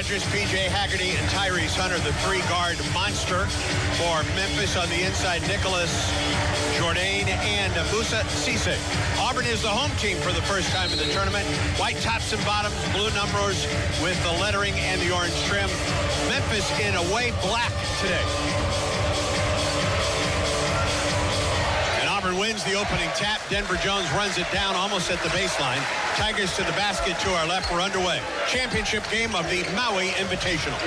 Rogers, P.J. Haggerty, and Tyrese Hunter, the three-guard monster for Memphis. On the inside, Nicholas Jourdain and Moussa Cisse. Auburn is the home team for the first time in the tournament. White tops and bottoms, blue numbers with the lettering and the orange trim. Memphis in away black today. Auburn wins the opening tap. Denver Jones runs it down almost at the baseline. Tigers to the basket to our left. We're underway. Championship game of the Maui Invitational.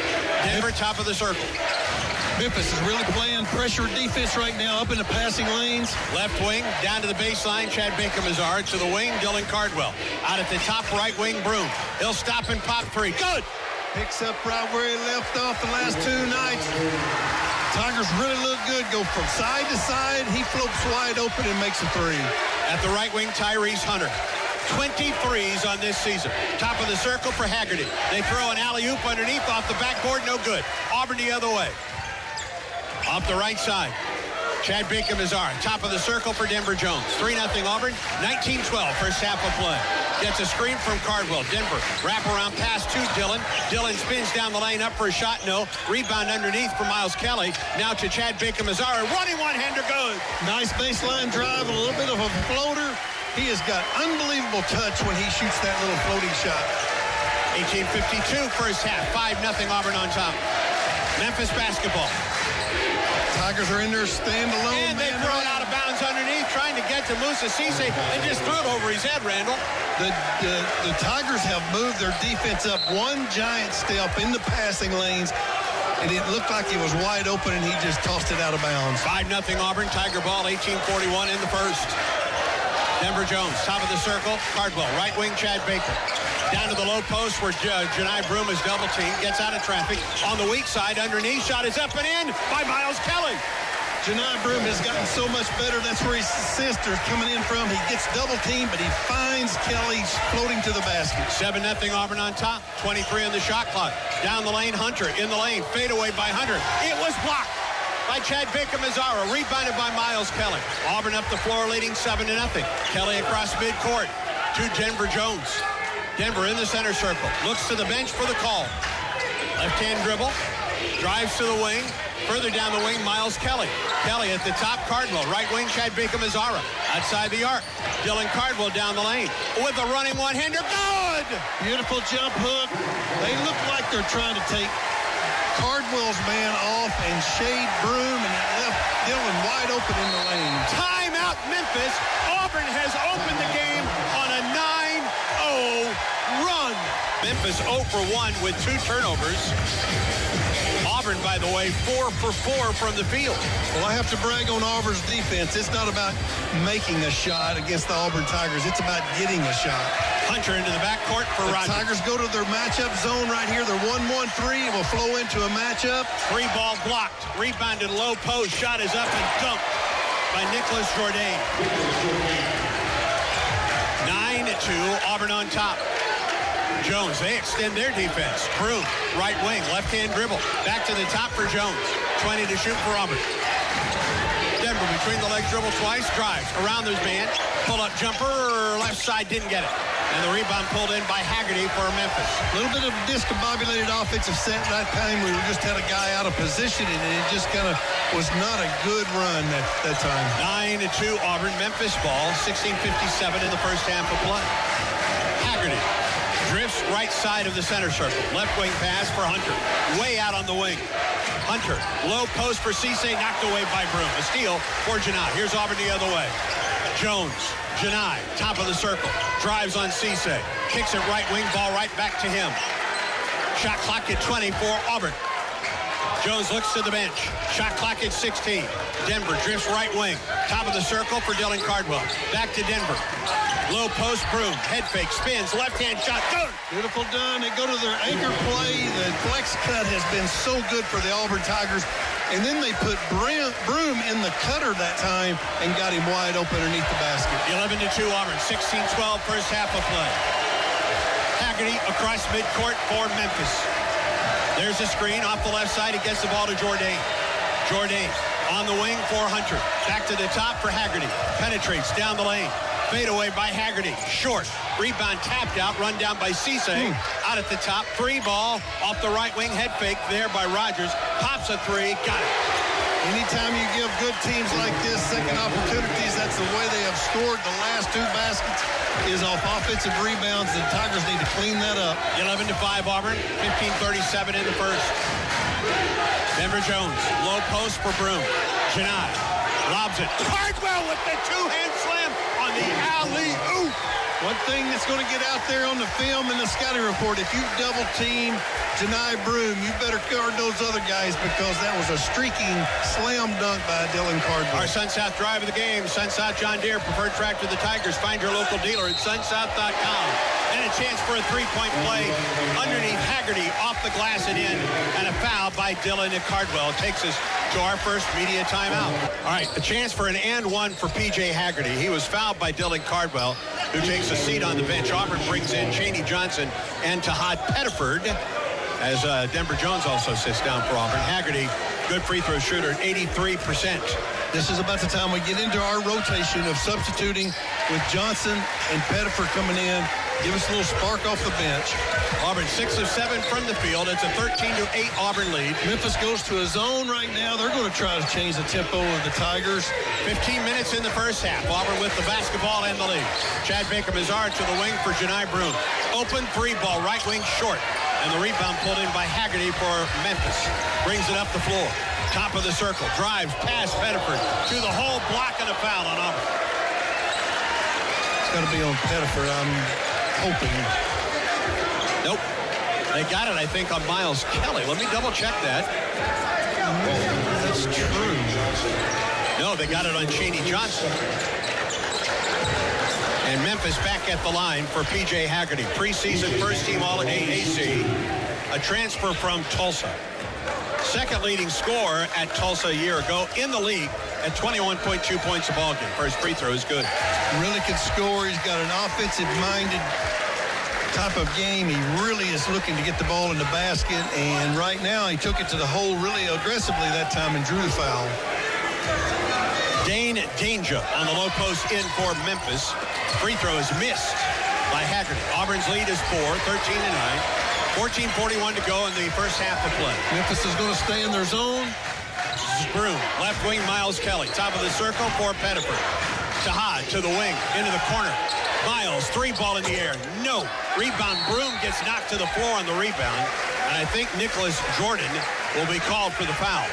Denver top of the circle. Memphis is really playing pressure defense right now up in the passing lanes. Left wing down to the baseline. Chad Baker-Mazar to the wing. Dylan Cardwell out at the top right wing. Broom. He'll stop and pop three. Good. Picks up right where he left off the last two nights. Tigers really look good. Go from side to side. He floats wide open and makes a three. At the right wing, Tyrese Hunter. 23s on this season. Top of the circle for Haggerty. They throw an alley-oop underneath off the backboard. No good. Auburn the other way. Off the right side. Chad Baker-Mazar. Top of the circle for Denver Jones. 3-0 Auburn. 19-12 first half of play. Gets a screen from Cardwell. Denver wraparound pass to Dylan. Dylan spins down the lane up for a shot. No. Rebound underneath for Miles Kelly. Now to Chad Baker-Mazar. Running one-hander good. Nice baseline drive. A little bit of a floater. He has got unbelievable touch when he shoots that little floating shot. 18:52 first half. 5-0 Auburn on top. Memphis basketball. Tigers are in there stand-alone. And they throw it out of bounds underneath, trying to get to Moussa Cisse. They just threw it over his head, Randall. The Tigers have moved their defense up one giant step in the passing lanes, and it looked like he was wide open, and he just tossed it out of bounds. 5-0 Auburn. Tiger ball, 18:41 in the first. Denver Jones, top of the circle. Cardwell, right wing, Chad Baker. Down to the low post where Janai Broom is double teamed. Gets out of traffic. On the weak side, underneath. Shot is up and in by Miles Kelly. Janai Broom has gotten so much better. That's where his sister's coming in from. He gets double teamed, but he finds Kelly floating to the basket. 7-0 Auburn on top. 23 on the shot clock. Down the lane, Hunter in the lane. Fade away by Hunter. It was blocked by Chad Baker-Mazar. Rebounded by Miles Kelly. Auburn up the floor leading 7-0. Kelly across midcourt to Denver Jones. Denver in the center circle. Looks to the bench for the call. Left-hand dribble. Drives to the wing. Further down the wing, Miles Kelly. Kelly at the top, Cardwell. Right wing, Chad Baker-Mazar. Outside the arc. Dylan Cardwell down the lane. With a running one-hander. Good! Beautiful jump hook. They look like they're trying to take Cardwell's man off and shade Broom, and it left Dylan wide open in the lane. Timeout, Memphis. Auburn has opened the game on a 9-0 run. Memphis 0 for 1 with 2 turnovers. Auburn, by the way, 4 for 4 from the field. Well, I have to brag on Auburn's defense. It's not about making a shot against the Auburn Tigers. It's about getting a shot. Hunter into the backcourt for Rogers. The Tigers go to their matchup zone right here. They're 1-1-3. It will flow into a matchup. 3 ball blocked. Rebounded low post. Shot is up and dunked by Nicholas Jourdain. 9-2, Auburn on top. Jones, they extend their defense. Broom, right wing, left-hand dribble. Back to the top for Jones. 20 to shoot for Auburn. Denver between the legs, dribble twice, drives. Around his man, pull-up jumper, left side, didn't get it. And the rebound pulled in by Haggerty for Memphis. A little bit of a discombobulated offensive set that time. We just had a guy out of position, and it just kind of was not a good run that time. 9-2, Auburn. Memphis ball, 16:57 in the first half of play. Haggerty drifts right side of the center circle. Left wing pass for Hunter. Way out on the wing. Hunter, low post for Cisse, knocked away by Broom. A steal for Janai. Here's Auburn the other way. Jones, Janai, top of the circle. Drives on Cisse. Kicks it right wing, ball right back to him. Shot clock at 20 for Auburn. Jones looks to the bench. Shot clock at 16. Denver drifts right wing. Top of the circle for Dylan Cardwell. Back to Denver. Low post, Broom. Head fake, spins, left-hand shot. Good! Beautiful done. They go to their anchor play. The flex cut has been so good for the Auburn Tigers. And then they put Broom in the cutter that time and got him wide open underneath the basket. 11-2 Auburn. 16-12 first half of play. Haggerty across midcourt for Memphis. There's a screen off the left side. He gets the ball to Jourdain. Jourdain on the wing for Hunter. Back to the top for Haggerty. Penetrates down the lane. Fade away by Haggerty. Short. Rebound tapped out. Run down by Cisse. Out at the top. 3 ball. Off the right wing. Head fake there by Rogers. Pops a 3. Got it. Anytime you give good teams like this second opportunities, that's the way they have scored the last 2 baskets is off offensive rebounds. The Tigers need to clean that up. 11-5 Auburn. 15:37 in the first. Denver Jones. Low post for Broom. Janai lobs it. Cardwell with the 2-hand slam on the alley-oop. One thing that's going to get out there on the film and the scouting report, if you double team Janai Broom, you better guard those other guys because that was a streaking slam dunk by Dylan Cardwell. Our Sun-South drive of the game, Sun-South John Deere, preferred tractor of the Tigers. Find your local dealer at sunsouth.com. And a chance for a 3-point play underneath Haggerty, off the glass and in. And a foul by Dylan Cardwell takes us to our first media timeout. All right, a chance for an and one for P.J. Haggerty. He was fouled by Dylan Cardwell, who takes a seat on the bench. Auburn brings in Cheney Johnson and Tahad Pettiford, as Denver Jones also sits down for Auburn. Haggerty, good free throw shooter at 83%. This is about the time we get into our rotation of substituting with Johnson and Pettiford coming in. Give us a little spark off the bench. Auburn 6 of 7 from the field. It's a 13-8 Auburn lead. Memphis goes to a zone right now. They're going to try to change the tempo of the Tigers. 15 minutes in the first half. Auburn with the basketball and the lead. Chad Baker-Mazar to the wing for Janai Broom. Open 3 ball, right wing short. And the rebound pulled in by Haggerty for Memphis. Brings it up the floor. Top of the circle. Drives past Pettiford to the hole, block and a foul on Auburn. It's got to be on Pettiford, I'm hoping. Nope. They got it, I think, on Miles Kelly. Let me double check that. That's true. No, they got it on Cheney Johnson. And Memphis back at the line for P.J. Haggerty. Preseason first-team All-AAC. A transfer from Tulsa. Second leading scorer at Tulsa a year ago in the league at 21.2 points a ball game. First free throw is good. Really can score. He's got an offensive-minded type of game. He really is looking to get the ball in the basket. And right now, he took it to the hole really aggressively that time and drew the foul. Dane Danger on the low post in for Memphis. Free throw is missed by Haggerty. Auburn's lead is 4, 13-9. 14:41 to go in the first half of play. Memphis is going to stay in their zone. Broom, left wing, Miles Kelly. Top of the circle for Pettiford. Tahad to the wing, into the corner. Miles, 3 ball in the air. No. Rebound. Broom gets knocked to the floor on the rebound. And I think Nicholas Jordan will be called for the foul.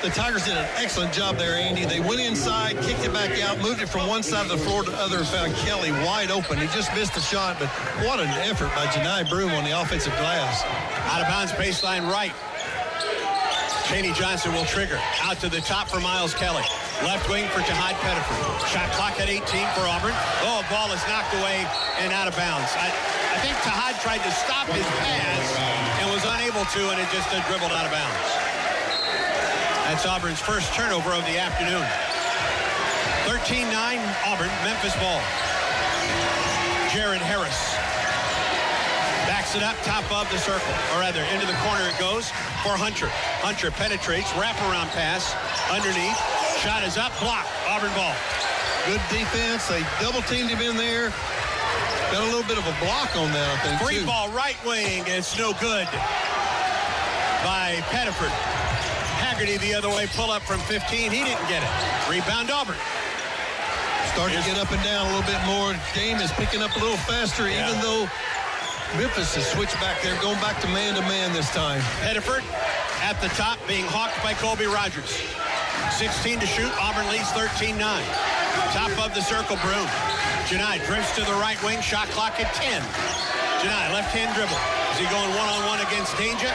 The Tigers did an excellent job there, Andy. They went inside, kicked it back out, moved it from one side of the floor to the other, and found Kelly wide open. He just missed the shot, but what an effort by Janai Broom on the offensive glass. Out of bounds, baseline right. Cheney Johnson will trigger. Out to the top for Miles Kelly. Left wing for Tahad Pettiford. Shot clock at 18 for Auburn. Oh, a ball is knocked away and out of bounds. I think Tahad tried to stop his pass and was unable to, and it just dribbled out of bounds. That's Auburn's first turnover of the afternoon. 13-9 Auburn, Memphis ball. Jared Harris backs it up, top of the circle. Or rather, into the corner it goes for Hunter. Hunter penetrates, wraparound pass, underneath. Shot is up, block, Auburn ball. Good defense. They double-teamed him in there. Got a little bit of a block on that, I think, Free ball, right wing. It's no good by Pettiford. Haggerty the other way, pull up from 15. He didn't get it. Rebound Auburn. Starting to get up and down a little bit more. Game is picking up a little faster, even though Memphis has switched back there, going back to man-to-man this time. Pettiford at the top, being hawked by Colby Rogers. 16 to shoot. Auburn leads 13-9. Top of the circle, Broom. Janai drifts to the right wing. Shot clock at 10. Janai, left-hand dribble. Is he going one-on-one against Danger?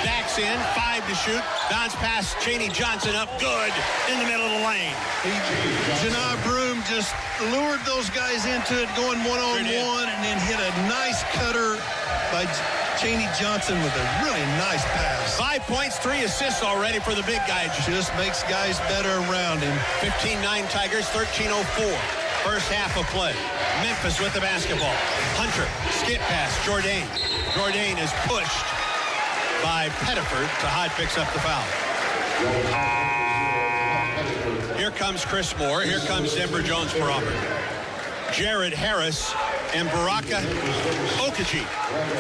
Backs in, 5 to shoot. Bounce pass, Cheney Johnson up good in the middle of the lane. Janai Broom just lured those guys into it, going one-on-one, and then hit a nice cutter by Cheney Johnson with a really nice pass. 5 points, 3 assists already for the big guy. Just makes guys better around him. 15-9 Tigers, 13:04. First half of play. Memphis with the basketball. Hunter, skip pass, Jourdain. Jourdain is pushed by Pettiford. Tahad picks up the foul. Here comes Chris Moore. Here comes Denver Jones for Auburn. Jared Harris, and Baraka Okaji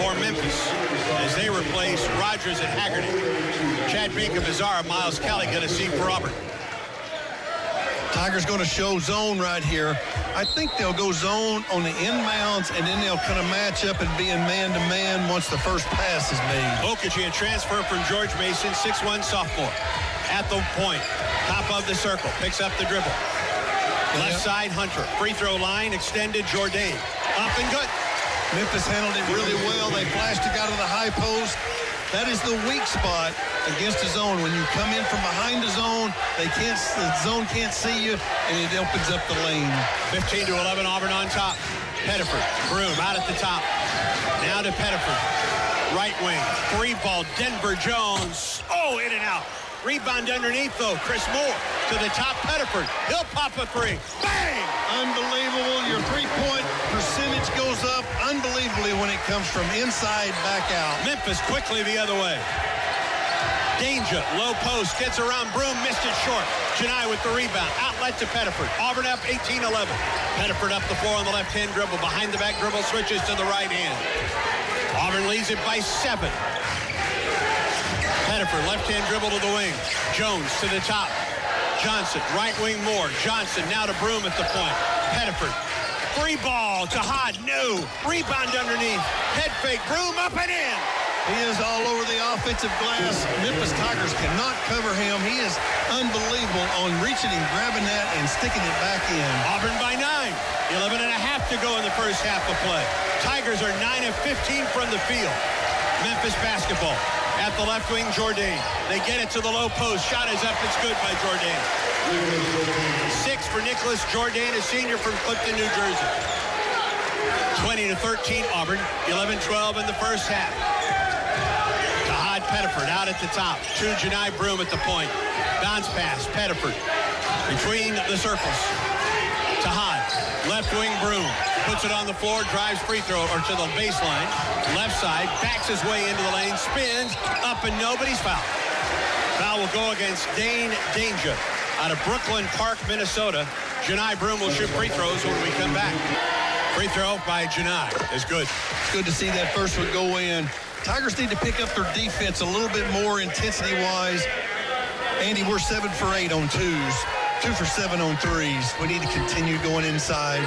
for Memphis as they replace Rogers and Haggerty. Chad Baker-Mazara, Miles Kelly going to see for Auburn. Tigers going to show zone right here. I think they'll go zone on the inbounds, and then they'll kind of match up and be in man-to-man once the first pass is made. Okaji, a transfer from George Mason, 6'1" sophomore. At the point, top of the circle, picks up the dribble. Left side, Hunter. Free throw line, extended, Jourdain. Up and good. Memphis handled it really well. They flashed it out of the high post. That is the weak spot against the zone. When you come in from behind the zone, the zone can't see you, and it opens up the lane. 15-11, Auburn on top. Pettiford, Broom out at the top. Now to Pettiford. Right wing, free ball, Denver Jones. Oh, in and out. Rebound underneath, though. Chris Moore to the top. Pettiford. He'll pop a three. Bang! Unbelievable. Your three-point percentage goes up unbelievably when it comes from inside back out. Memphis quickly the other way. Danger, low post, gets around Broom, missed it short. Janai with the rebound, outlet to Pettiford. Auburn up 18-11. Pettiford up the floor on the left-hand dribble. Behind the back dribble, switches to the right hand. Auburn leads it by 7. Pettiford, left-hand dribble to the wing. Jones to the top. Johnson, right wing Moore. Johnson now to Broom at the point. Pettiford, free ball to Hod. No. Rebound underneath. Head fake. Broom up and in. He is all over the offensive glass. Memphis Tigers cannot cover him. He is unbelievable on reaching and grabbing that and sticking it back in. Auburn by 9. 11 and a half to go in the first half of play. Tigers are 9 of 15 from the field. Memphis basketball. At the left wing, Jourdain. They get it to the low post. Shot is up. It's good by Jourdain. 6 for Nicholas Jourdain, a senior from Clifton, New Jersey. 20-13, Auburn. 11-12 in the first half. To Hod Pettiford out at the top. To Janai Broom at the point. Bounce pass. Pettiford between the circles. To Hod. Left wing Broom. Puts it on the floor, drives free throw, or to the baseline. Left side, backs his way into the lane, spins, up and nobody's foul. Foul will go against Dane Danger out of Brooklyn Park, Minnesota. Janai Broom will shoot free throws when we come back. Free throw by Janai is good. It's good to see that first one go in. Tigers need to pick up their defense a little bit more intensity-wise. Andy, we're 7 for 8 on twos, 2 for 7 on threes. We need to continue going inside,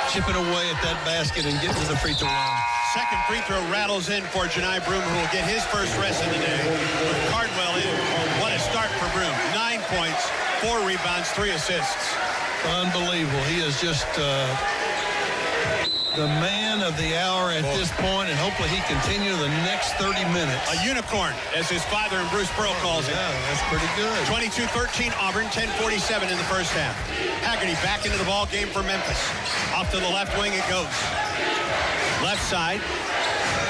chipping away at that basket and getting to the free throw line. Second free throw rattles in for Janai Broom, who will get his first rest of the day. With Cardwell in. What a start for Broom. 9 points, 4 rebounds, 3 assists. Unbelievable. He is just the man of the hour at this point, and hopefully he continue the next 30 minutes. A unicorn, as his father and Bruce Pearl calls it. Yeah, that's pretty good. 22-13 Auburn, 10:47 in the first half. Haggerty back into the ball game for Memphis. Off to the left wing it goes. Left side,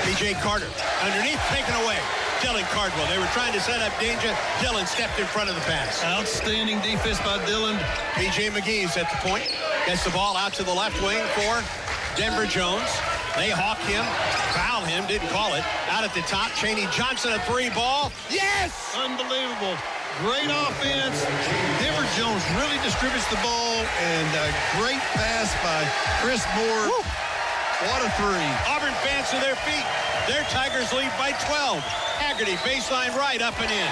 P.J. Carter. Underneath, taken away. Dylan Cardwell. They were trying to set up danger. Dylan stepped in front of the pass. Outstanding defense by Dylan. P.J. McGee's at the point. Gets the ball out to the left wing for Denver Jones. They hawk him, foul him, didn't call it. Out at the top, Chaney Johnson, a 3 ball. Yes! Unbelievable. Great offense. Denver Jones really distributes the ball, and a great pass by Chris Moore. Woo. What a 3. Auburn fans to their feet. Their Tigers lead by 12. Haggerty, baseline right, up and in.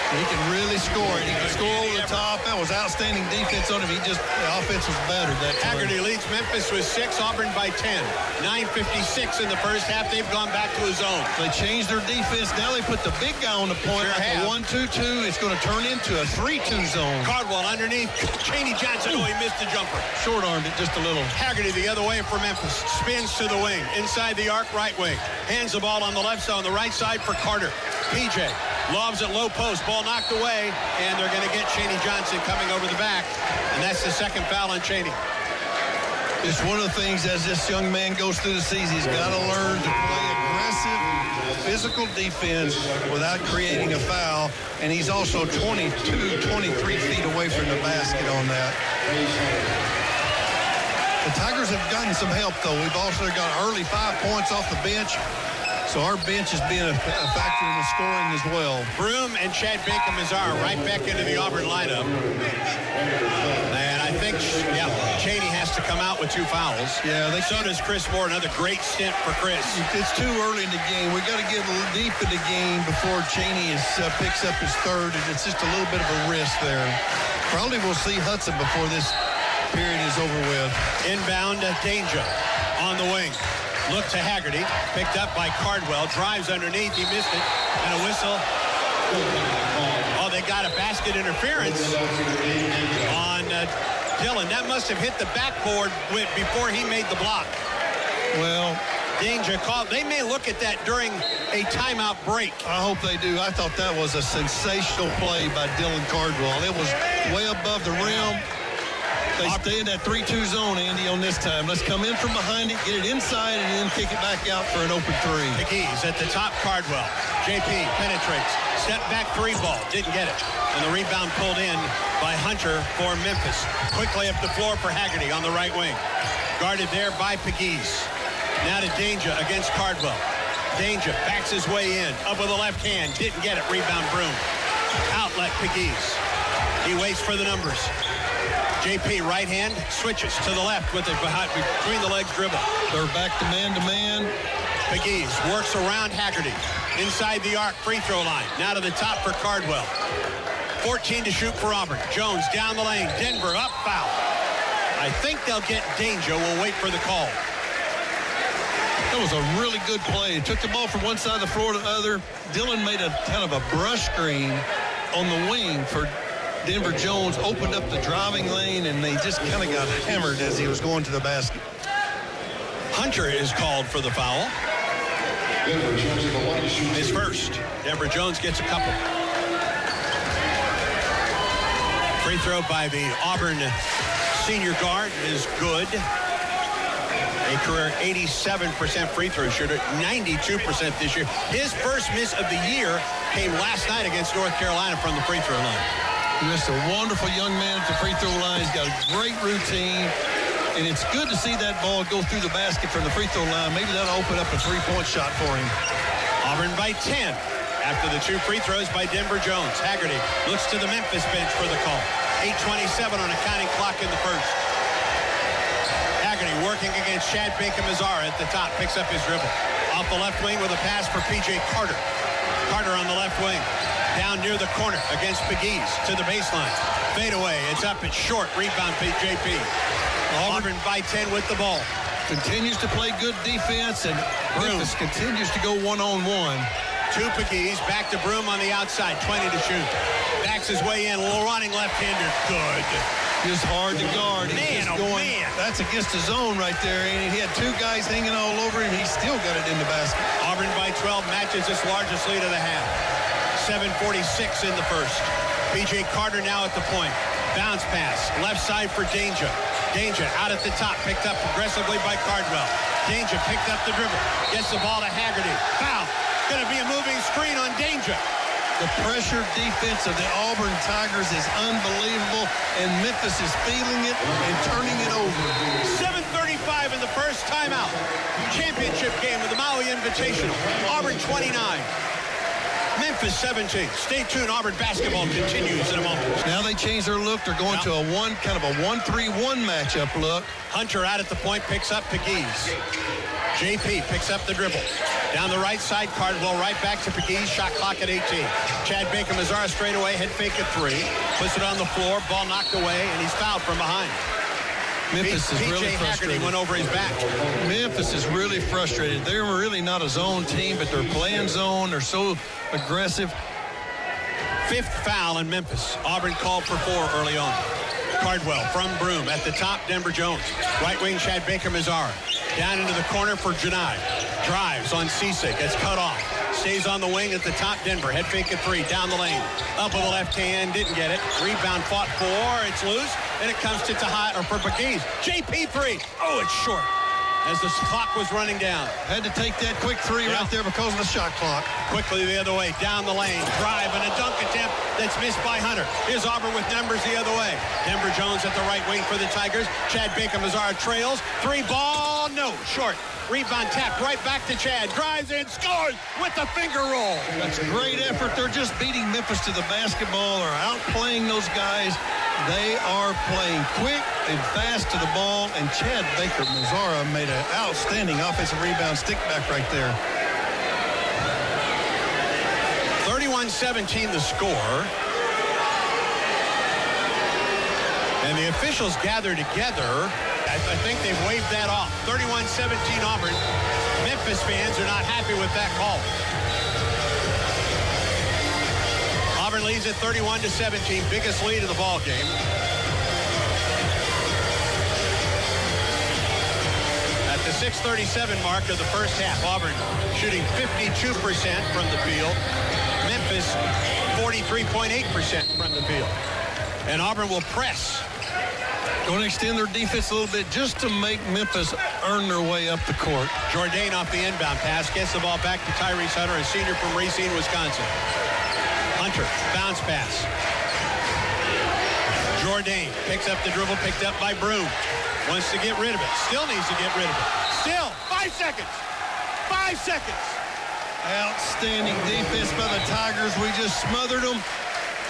He can really score it. He can score over the top. That was outstanding defense on him. The offense was better that time. Haggerty leads Memphis with 6, Auburn by 10. 9:56 in the first half. They've gone back to a zone. They changed their defense. Now they put the big guy on the point. Sure like a 1-2-2. It's going to turn into a 3-2 zone. Cardwell underneath. Chaney Johnson. Oh, he missed the jumper. Short-armed it just a little. Haggerty the other way for Memphis. Spins to the wing. Inside the arc, right wing. Hands the ball on the left side, on the right side for Carter. PJ lobs at low post. Ball knocked away, and they're going to get Chaney Johnson coming over the back. And that's the second foul on Chaney. It's one of the things as this young man goes through the season, he's got to learn to play aggressive, physical defense without creating a foul. And he's also 22, 23 feet away from the basket on that. The Tigers have gotten some help, though. We've also got early 5 points off the bench. So our bench is being a factor in the scoring as well. Broom and Chad Baker-Mazara right back into the Auburn lineup. And I think Yeah, Cheney has to come out with 2 fouls. Yeah, so does Chris Moore. Another great stint for Chris. It's too early in the game. We got to get a little deep in the game before Cheney picks up his third, and it's just a little bit of a risk there. Probably we'll see Hudson before this period is over with. Inbound Danger on the wing. Look to Haggerty, picked up by Cardwell, drives underneath, he missed it, and a whistle. Oh, they got a basket interference on Dillon. That must have hit the backboard before he made the block. Well, Danger called. They may look at that during a timeout break. I hope they do. I thought that was a sensational play by Dillon Cardwell. It was way above the rim. They stay in that 3-2 zone, Andy, on this time. Let's come in from behind it, get it inside, and then kick it back out for an open 3. McGee's at the top, Cardwell. JP penetrates. Step back 3 ball. Didn't get it. And the rebound pulled in by Hunter for Memphis. Quickly up the floor for Haggerty on the right wing. Guarded there by Pegues. Now to Danger against Cardwell. Danger backs his way in. Up with the left hand. Didn't get it. Rebound Broom. Outlet Pegues. He waits for the numbers. JP right hand switches to the left with it between the legs dribble. They're back to man. Pegues works around Haggerty. Inside the arc free throw line. Now to the top for Cardwell. 14 to shoot for Auburn. Jones down the lane. Denver up, foul. I think they'll get Danger. We'll wait for the call. That was a really good play. Took the ball from one side of the floor to the other. Dillon made a kind of a brush screen on the wing for Denver Jones, opened up the driving lane, and they just kind of got hammered as he was going to the basket. Hunter is called for the foul. His first. Denver Jones gets a couple. Free throw by the Auburn senior guard is good. A career 87% free throw shooter, 92% this year. His first miss of the year came last night against North Carolina from the free throw line. Just a wonderful young man at the free throw line. He's got a great routine, and it's good to see that ball go through the basket from the free throw line. Maybe that'll open up a 3-point shot for him. Auburn by 10 after the 2 free throws by Denver Jones. Haggerty looks to the Memphis bench for the call. 8:27 on a counting clock in the first. Haggerty working against Chad Baker-Mazara at the top, picks up his dribble. Off the left wing with a pass for P.J. Carter. Carter on the left wing. Down near the corner against Pegues to the baseline. Fade away. It's up. It's short. Rebound JP. Auburn by 10 with the ball. Continues to play good defense, and Memphis continues to go one-on-one. To Pegues. Back to Broom on the outside. 20 to shoot. Backs his way in. A little running left-hander. Good. Just hard to guard. He's just going. Man. That's against the zone right there. And he had 2 guys hanging all over him. He still got it in the basket. Auburn by 12 matches its largest lead of the half. 7:46 in the first. P.J. Carter now at the point. Bounce pass. Left side for Danger. Danger out at the top. Picked up aggressively by Cardwell. Danger picked up the dribble. Gets the ball to Haggerty. Foul. Going to be a moving screen on Danger. The pressure defense of the Auburn Tigers is unbelievable, and Memphis is feeling it and turning it over. 7:35 in the first timeout. Championship game of the Maui Invitational. Auburn 29. Memphis 17. Stay tuned. Auburn basketball continues in a moment. Now they change their look. They're going to a 1-3-1 matchup look. Hunter out at the point, picks up Pegues. JP picks up the dribble. Down the right side, Cardwell right back to Pegues. Shot clock at 18. Chad Baker-Mazara straight away, head fake at 3. Puts it on the floor, ball knocked away, and he's fouled from behind. Memphis is really frustrated. Haggerty went over his back. Memphis is really frustrated. They're really not a zone team, but they're playing zone. They're so aggressive. 5th foul in Memphis. Auburn called for 4 early on. Cardwell from Broom at the top, Denver Jones. Right wing, Chad Baker-Mazara. Down into the corner for Janai. Drives on Cisse. Gets cut off. Stays on the wing at the top, Denver. Head fake at 3. Down the lane. Up with the left hand. Didn't get it. Rebound fought for. It's loose. And it comes to for Pegues. JP 3. Oh, it's short. As the clock was running down. Had to take that quick 3 right there because of the shot clock. Quickly the other way. Down the lane. Drive and a dunk attempt that's missed by Hunter. Here's Auburn with numbers the other way. Denver Jones at the right wing for the Tigers. Chad Baker-Mazara trails. 3 ball. no, short. Rebound tapped right back to Chad. Drives in, scores with the finger roll. That's a great effort. They're just beating Memphis to the basketball or outplaying those guys. They are playing quick and fast to the ball, and Chad Baker-Mazara made an outstanding offensive rebound stick back right there. 31-17 the score. And the officials gather together. I think they've waved that off. 31-17 Auburn. Memphis fans are not happy with that call. Auburn leads at 31-17, biggest lead of the ball game. At the 6:37 mark of the first half, Auburn shooting 52% from the field. Memphis 43.8% from the field. And Auburn will press. Going to extend their defense a little bit just to make Memphis earn their way up the court. Jourdain off the inbound pass, gets the ball back to Tyrese Hunter, a senior from Racine, Wisconsin. Hunter, bounce pass. Jourdain picks up the dribble, picked up by Broom. Wants to get rid of it. Still needs to get rid of it. Still, 5 seconds. 5 seconds. Outstanding defense by the Tigers. We just smothered them.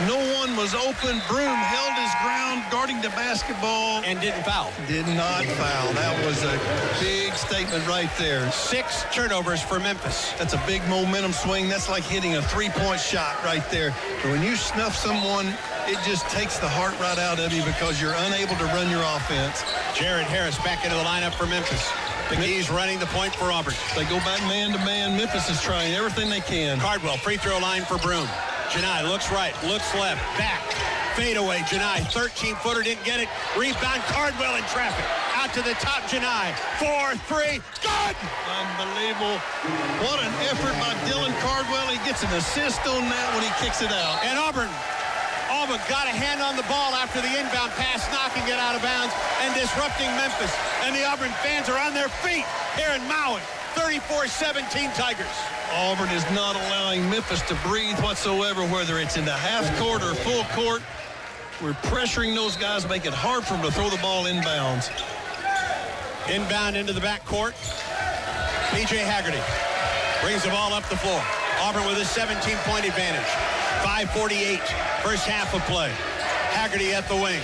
No one was open. Broom held his ground, guarding the basketball. And didn't foul. Did not foul. That was a big statement right there. 6 turnovers for Memphis. That's a big momentum swing. That's like hitting a three-point shot right there. But when you snuff someone, it just takes the heart right out of you because you're unable to run your offense. Jared Harris back into the lineup for Memphis. McGee's running the point for Auburn. They go back man-to-man. Memphis is trying everything they can. Cardwell, free throw line for Broom. Janai looks right, looks left, back, fade away. Janai, 13-footer, didn't get it. Rebound, Cardwell in traffic. Out to the top, Janai. 4-3, good! Unbelievable. What an effort by Dylan Cardwell. He gets an assist on that when he kicks it out. And Auburn got a hand on the ball after the inbound pass, knocking it out of bounds and disrupting Memphis. And the Auburn fans are on their feet here in Maui. 34-17 Tigers. Auburn is not allowing Memphis to breathe whatsoever, whether it's in the half court or full court. We're pressuring those guys, make it hard for them to throw the ball inbounds. Inbound into the backcourt. P.J. Haggerty brings the ball up the floor. Auburn with a 17-point advantage. 5:48, first half of play. Haggerty at the wing.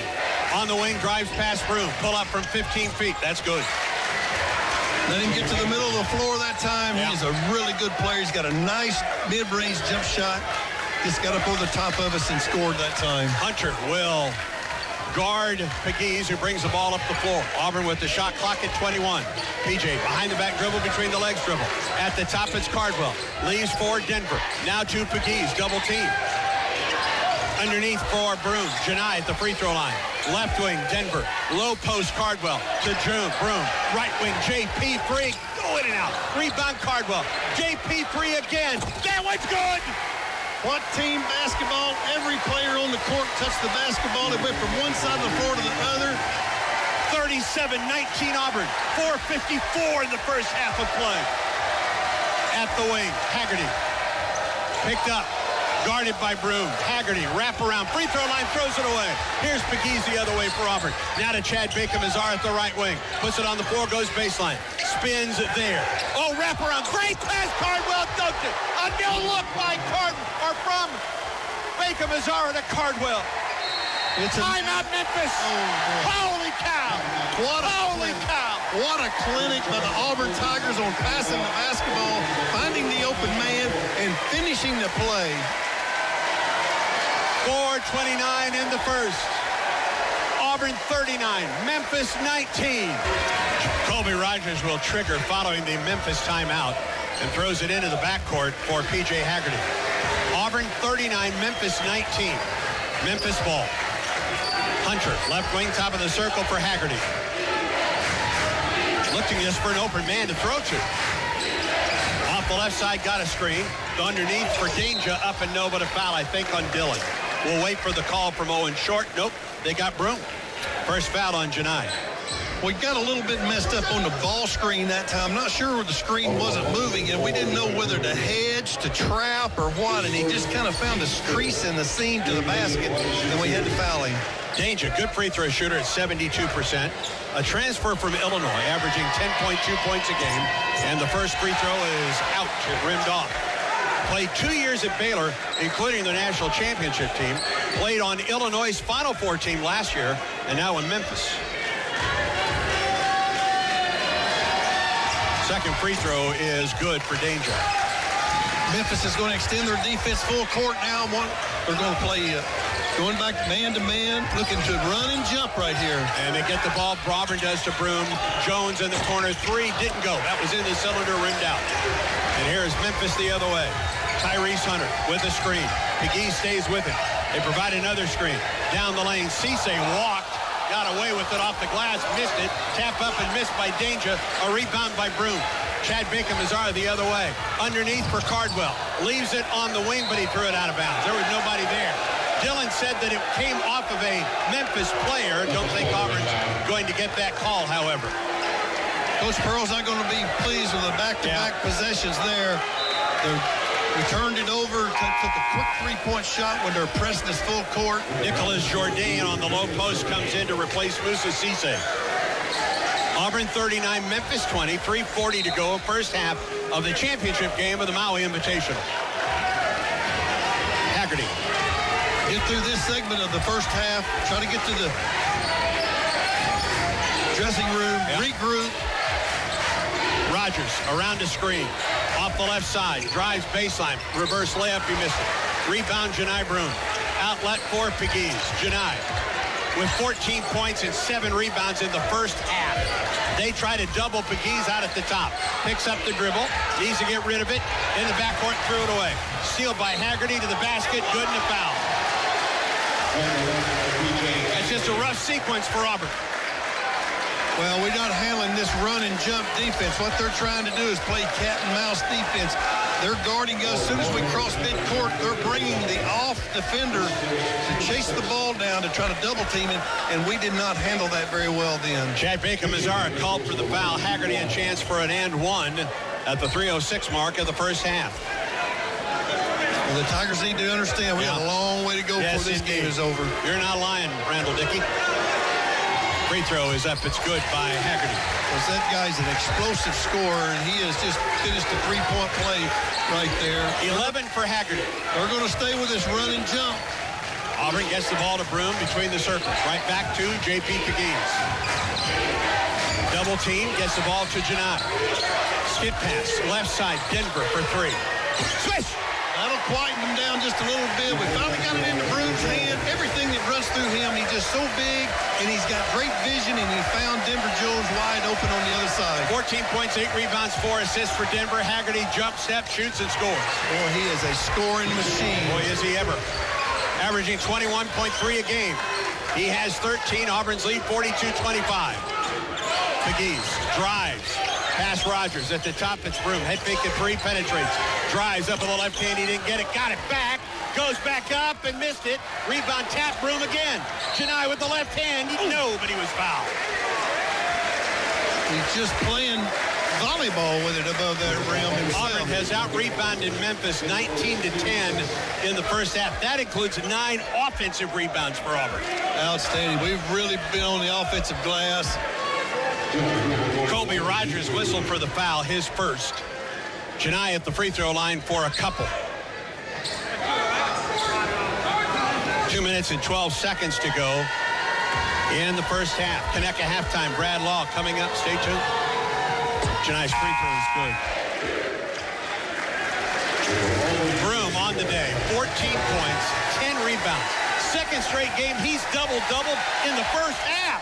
On the wing, drives past Broom. Pull up from 15 feet. That's good. Let him get to the middle of the floor that time. Yeah. He's a really good player. He's got a nice mid-range jump shot. Just got up over the top of us and scored that time. Hunter will guard Pegues, who brings the ball up the floor. Auburn with the shot clock at 21. PJ behind the back dribble, between the legs dribble. At the top, it's Cardwell. Leaves for Denver. Now to Pegues, double team. Underneath for Broom. Janai at the free throw line. Left wing, Denver. Low post, Cardwell. To Broom. Right wing, JP free. Go in and out. Rebound, Cardwell. JP free again. That one's good. What team basketball? Every player on the court touched the basketball. It went from one side of the floor to the other. 37-19 Auburn. 4:54 in the first half of play. At the wing, Haggerty. Picked up. Guarded by Broom. Haggerty, wrap around, free throw line, throws it away. Here's Pegues the other way for Auburn. Now to Chad Baker-Mazara at the right wing. Puts it on the floor, goes baseline. Spins there. Oh, wrap around. Great pass, Cardwell dunked it. A no look by from Baker-Mazara to Cardwell. It's timeout, Memphis. Oh, holy cow. Holy cow. What a clinic by the Auburn Tigers on passing the basketball, finding the open man, and finishing the play. 4:29 in the first. Auburn 39, Memphis 19. Colby Rogers will trigger following the Memphis timeout and throws it into the backcourt for P.J. Haggerty. Auburn 39, Memphis 19. Memphis ball. Hunter, left wing, top of the circle for Haggerty. Looking just for an open man to throw to. Off the left side, got a screen. Underneath for danger, up and no, but a foul, I think, on Dillon. We'll wait for the call from Owen Short. Nope, they got Broom. First foul on Janai. We got a little bit messed up on the ball screen that time. Not sure where the screen wasn't moving, and we didn't know whether to hedge, to trap, or what, and he just kind of found a crease in the seam to the basket, and we had to foul him. Danger, good free throw shooter at 72%. A transfer from Illinois, averaging 10.2 points a game, and the first free throw is out. It rimmed off. Played 2 years at Baylor, including the national championship team. Played on Illinois' Final Four team last year, and now in Memphis. Second free throw is good for Danger. Memphis is going to extend their defense full court now. They're going to play going back man-to-man, looking to run and jump right here. And they get the ball. Auburn does to Broom. Jones in the corner. Three didn't go. That was in the cylinder, rimmed out. And here's Memphis the other way. Tyrese Hunter with a screen. McGee stays with him. They provide another screen. Down the lane, Cisse walked. Got away with it off the glass, missed it. Tap up and missed by Danger. A rebound by Broom. Chad Bacon-Mazar the other way. Underneath for Cardwell. Leaves it on the wing, but he threw it out of bounds. There was nobody there. Dillon said that it came off of a Memphis player. Don't think Auburn's going to get that call, however. Coach Pearl's not going to be pleased with the back-to-back possessions there. We turned it over, took a quick three-point shot when they're pressing this full court. Nicholas Jourdain on the low post comes in to replace Moussa Cisse. Auburn 39, Memphis 20, 3:40 to go, first half of the championship game of the Maui Invitational. Haggerty. Get through this segment of the first half, try to get to the dressing room, regroup. Rogers around the screen. Off the left side, drives baseline, reverse layup, he missed it. Rebound, Janai Broom. Outlet for Pegues. Janai with 14 points and 7 rebounds in the first half. They try to double Pegues out at the top. Picks up the dribble, needs to get rid of it. In the backcourt, threw it away. Steal by Haggerty to the basket, good and a foul. It's just a rough sequence for Auburn. Well, we're not handling this run and jump defense. What they're trying to do is play cat and mouse defense. They're guarding us. As soon as we cross midcourt, they're bringing the off defender to chase the ball down to try to double team it, and we did not handle that very well then. Chad Bacon-Mazar called for the foul. Haggerty a chance for an and one at the 3:06 mark of the first half. Well, the Tigers need to understand we got a long way to go before this game is over. You're not lying, Randall Dickey. Free throw is up. It's good by Haggerty. Because that guy's an explosive scorer, and he has just finished a three-point play right there. 11 for Haggerty. They're going to stay with this run and jump. Auburn gets the ball to Broom between the circles. Right back to J.P. Pegues. Double team, gets the ball to Janai. Skid pass, left side, Denver for three. Swish! That'll quieten him down just a little bit. We finally got it into Broom's hand. Everything that runs through him, he's just so big, and he's got great vision, and he found Denver Jones wide open on the other side. 14 points, 8 rebounds, 4 assists for Denver. Haggerty jump step, shoots, and scores. Boy, he is a scoring machine. Boy, is he ever. Averaging 21.3 a game. He has 13. Auburn's lead 42-25. Pegues drives. Pass Rogers at the top. It's Broom. Head fake at three. Penetrates. Drives up with the left hand. He didn't get it. Got it back. Goes back up and missed it. Rebound tap. Broom again. Janai with the left hand. No, but he was fouled. He's just playing volleyball with it above that rim himself. Auburn has out-rebounded Memphis 19-10 in the first half. That includes 9 offensive rebounds for Auburn. Outstanding. We've really been on the offensive glass. Kobe Rogers whistled for the foul, his first. Janai at the free throw line for a couple. 2 minutes and 12 seconds to go in the first half. Conecuh halftime. Brad Law coming up. Stay tuned. Janai's free throw is good. Broom on the day. 14 points, 10 rebounds. Second straight game, he's double-double in the first half.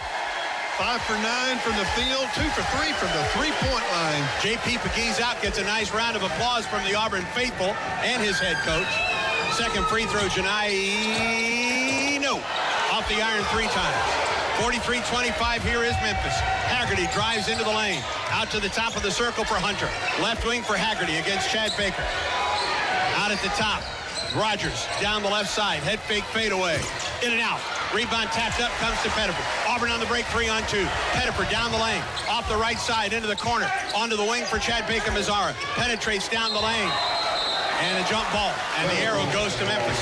5 for 9 from the field, 2 for 3 from the three-point line. J.P. Pegues out, gets a nice round of applause from the Auburn faithful and his head coach. Second free throw, Janai, no. Off the iron 3 times. 43-25, here is Memphis. Haggerty drives into the lane. Out to the top of the circle for Hunter. Left wing for Haggerty against Chad Baker. Out at the top. Rogers down the left side. Head fake fadeaway. In and out. Rebound tapped up, comes to Pettiford. Auburn on the break, 3-on-2. Pettiford down the lane, off the right side, into the corner, onto the wing for Chad Baker-Mazara. Penetrates down the lane, and a jump ball, and the arrow goes to Memphis.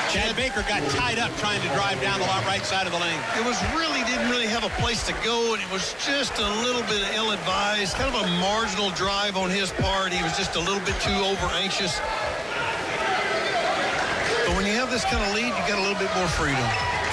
Chad Baker got tied up trying to drive down the right side of the lane. It was didn't really have a place to go, and it was just a little bit ill-advised, kind of a marginal drive on his part. He was just a little bit too over-anxious. But when you have this kind of lead, you got a little bit more freedom.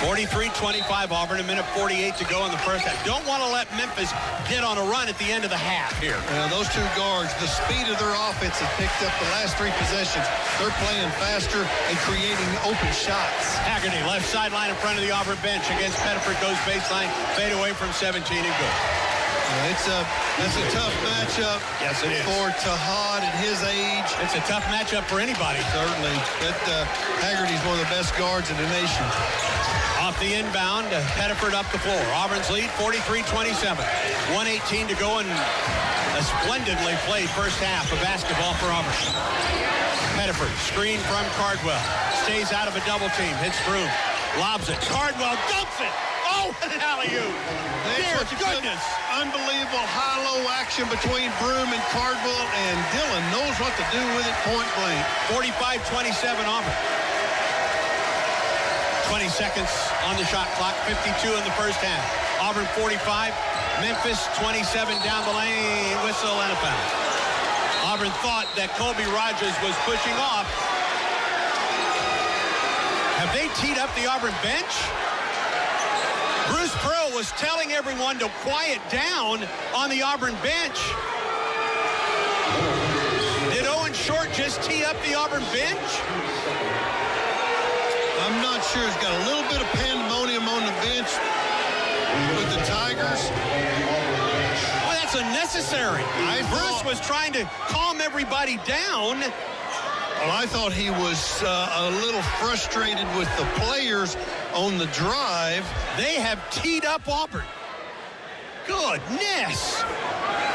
43-25 Auburn, a minute 48 to go in the first half. Don't want to let Memphis get on a run at the end of the half here. Those two guards, the speed of their offense has picked up the last three possessions. They're playing faster and creating open shots. Haggerty, left sideline in front of the Auburn bench against Pettiford, goes baseline, fade away from 17 and good. That's a tough matchup. Yes, it is. For Tahad at his age. It's a tough matchup for anybody. Certainly. Haggerty's one of the best guards in the nation. Off the inbound, Pettiford up the floor. Auburn's lead, 43-27. 1:18 to go, and a splendidly played first half of basketball for Auburn. Pettiford, screen from Cardwell. Stays out of a double team. Hits Broom. Lobs it. Cardwell dumps it. Oh, an alley-oop. Dear goodness. Unbelievable high-low action between Broom and Cardwell, and Dillon knows what to do with it point blank. 45-27 Auburn. 20 seconds on the shot clock, 52 in the first half. Auburn 45, Memphis 27 down the lane, whistle and a foul. Auburn thought that Colby Rogers was pushing off. Have they teed up the Auburn bench? Bruce Pearl was telling everyone to quiet down on the Auburn bench. Did Owen Short just tee up the Auburn bench? I'm not sure. He's got a little bit of pandemonium on the bench with the Tigers. Well, that's unnecessary. Bruce was trying to calm everybody down. Well, I thought he was a little frustrated with the players on the drive. They have teed up Auburn. Goodness.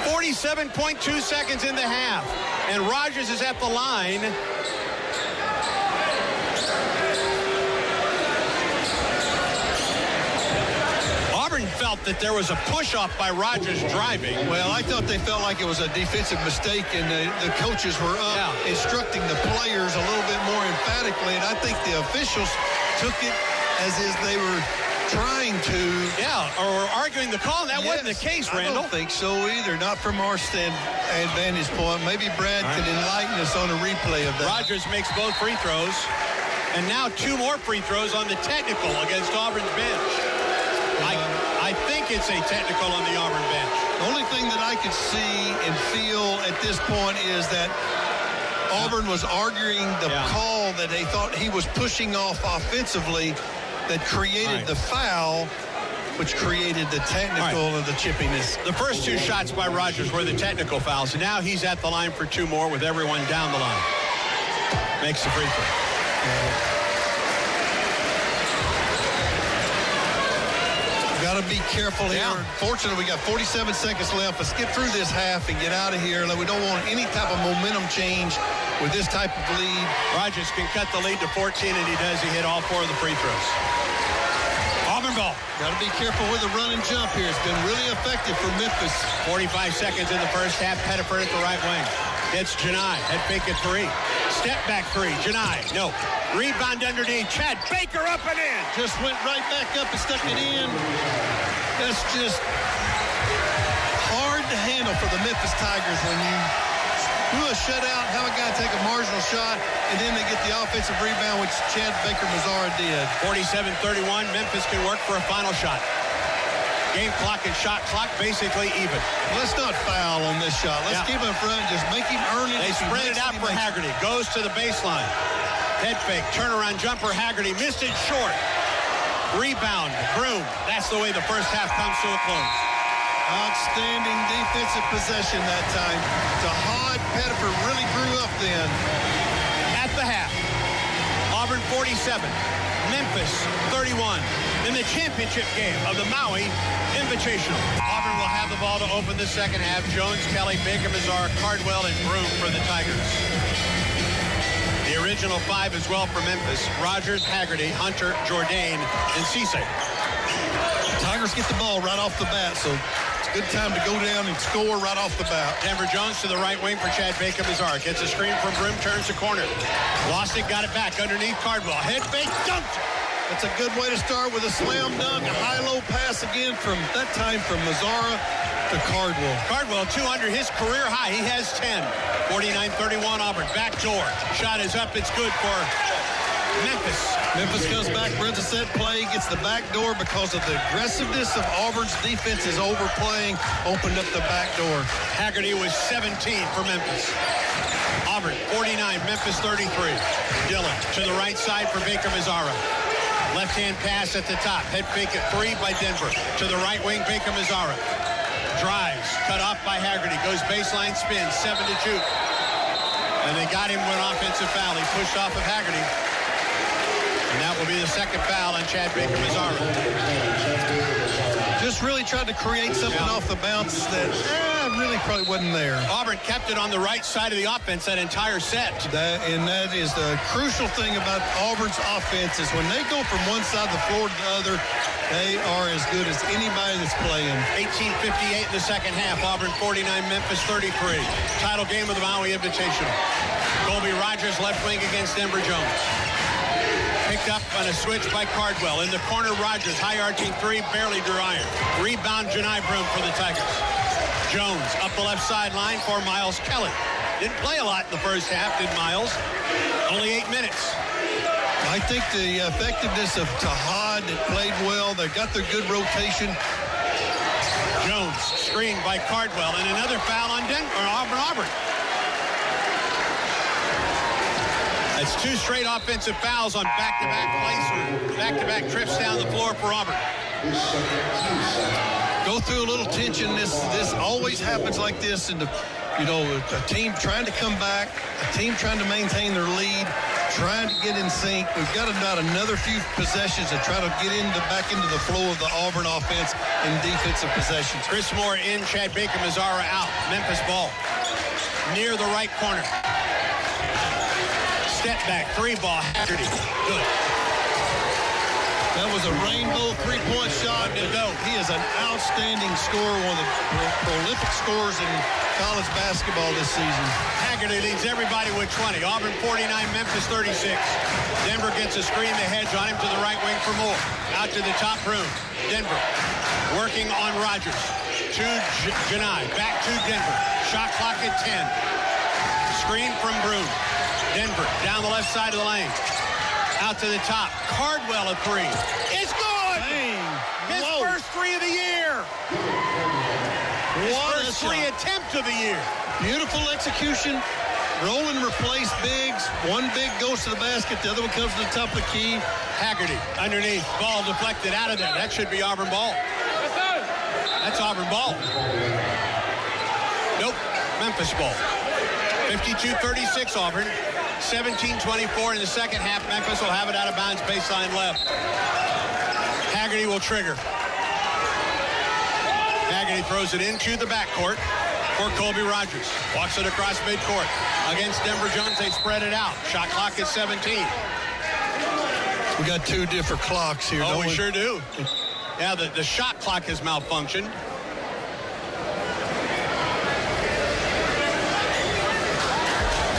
47.2 seconds in the half. And Rogers is at the line. Auburn felt that there was a push-off by Rogers driving. Well, I thought they felt like it was a defensive mistake, and the coaches were up instructing the players a little bit more emphatically, and I think the officials took it as if they were trying to. Yeah, or arguing the call, and that wasn't the case, Randall. I don't think so either, not from our vantage point. Maybe Brad can enlighten us on a replay of that. Rogers makes both free throws, and now two more free throws on the technical against Auburn's bench. I think it's a technical on the Auburn bench. The only thing that I could see and feel at this point is that Auburn was arguing the call that they thought he was pushing off offensively that created the foul, which created the technical of the chippiness. The first two shots by Rogers were the technical fouls, and now he's at the line for two more with everyone down the line. Makes the free throw. Got to be careful here. Fortunately, we got 47 seconds left. Let's get through this half and get out of here. We don't want any type of momentum change with this type of lead. Rogers can cut the lead to 14, and he does. He hit all four of the free throws. Auburn ball. Got to be careful with the run and jump here. It's been really effective for Memphis. 45 seconds in the first half. Pettiford at the right wing. It's Janai. Head fake at three. Step back three. Janai. No. Rebound underneath. Chad Baker up and in. Just went right back up and stuck it in. That's just hard to handle for the Memphis Tigers when you do a shutout, have a guy take a marginal shot, and then they get the offensive rebound, which Chad Baker-Mazara did. 47-31. Memphis can work for a final shot. Game clock and shot clock basically even. Let's not foul on this shot. Let's keep him in front. Just make him earn it. They spread it out for Haggerty. Goes to the baseline. Head fake. Turnaround jumper. Haggerty missed it short. Rebound. Broom. That's the way the first half comes to a close. Outstanding defensive possession that time. Tahad Pettiford really grew up then. At the half, Auburn 47, Memphis 31 in the championship game of the MAUI Invitational. Auburn will have the ball to open the second half. Jones, Kelly, Baker-Mazara, Cardwell, and Broom for the Tigers. The original original 5 as well for Memphis. Rogers, Haggerty, Hunter, Jourdain, and Cisse. Tigers get the ball right off the bat, so it's a good time to go down and score right off the bat. Denver Jones to the right wing for Chad Bacon-Mazara. Gets a screen from Broom, turns the corner. Lost it, got it back underneath Cardwell. Head fake, dunked. That's a good way to start with a slam dunk, a high-low pass again from that time from Mazara to Cardwell. Cardwell, 2 under his career high. He has 10. 49-31 Auburn. Back door. Shot is up. It's good for Memphis. Memphis comes back, runs a set play, gets the back door because of the aggressiveness of Auburn's defense is overplaying, opened up the back door. Haggerty was 17 for Memphis. Auburn, 49, Memphis 33. Dillon to the right side for Baker-Mazara. Left-hand pass at the top. Head fake at 3 by Denver. To the right wing, Baker-Mazara. Drives, cut off by Haggerty. Goes baseline spin, 7 to shoot. And they got him with an offensive foul. He pushed off of Haggerty. And that will be the second foul on Chad Baker-Mazara. Just really tried to create something off the bounce that really probably wasn't there. Auburn kept it on the right side of the offense that entire set. That is the crucial thing about Auburn's offense is when they go from one side of the floor to the other, they are as good as anybody that's playing. 18:58 in the second half. Auburn 49, Memphis 33. Title game of the Maui Invitational. Colby Rogers left wing against Denver Jones. Picked up on a switch by Cardwell. In the corner, Rogers, high arching 3, barely drew iron. Rebound, Janai Broom for the Tigers. Jones up the left sideline for Miles Kelly. Didn't play a lot in the first half, did Miles? Only 8 minutes. I think the effectiveness of Tahad that played well. They got their good rotation. Jones screened by Cardwell, and another foul on Auburn. That's 2 straight offensive fouls on back-to-back plays or back-to-back trips down the floor for Auburn. Go through a little tension. This always happens like this, and a team trying to come back, a team trying to maintain their lead, trying to get in sync. We've got about another few possessions to try to get back into the flow of the Auburn offense and defensive possessions. Chris Moore in, Chad Baker-Mazara out. Memphis ball near the right corner. Step back, 3 ball, Haggerty. Good. That was a rainbow three-point shot. He is an outstanding scorer, one of the prolific scorers in college basketball this season. Haggerty leads everybody with 20. Auburn 49, Memphis 36. Denver gets a screen, the hedge on him to the right wing for Moore. Out to the top room. Denver working on Rogers. To Janai. Back to Denver. Shot clock at 10. Screen from Broom. Denver down the left side of the lane. Out to the top. Cardwell at 3. It's good! Dang. His first 3 of the year. His first 3 attempt of the year. Beautiful execution. Roll and replace bigs. One big goes to the basket. The other one comes to the top of the key. Haggerty underneath. Ball deflected out of there. That should be Auburn ball. That's Auburn ball. Nope. Memphis ball. 52-36 Auburn. 17-24 in the second half. Memphis will have it out of bounds, baseline left. Haggerty will trigger. Haggerty throws it into the backcourt for Colby Rogers. Walks it across midcourt. Against Denver Jones, they spread it out. Shot clock is 17. We got 2 different clocks here. Oh, we sure do. Yeah, the shot clock has malfunctioned.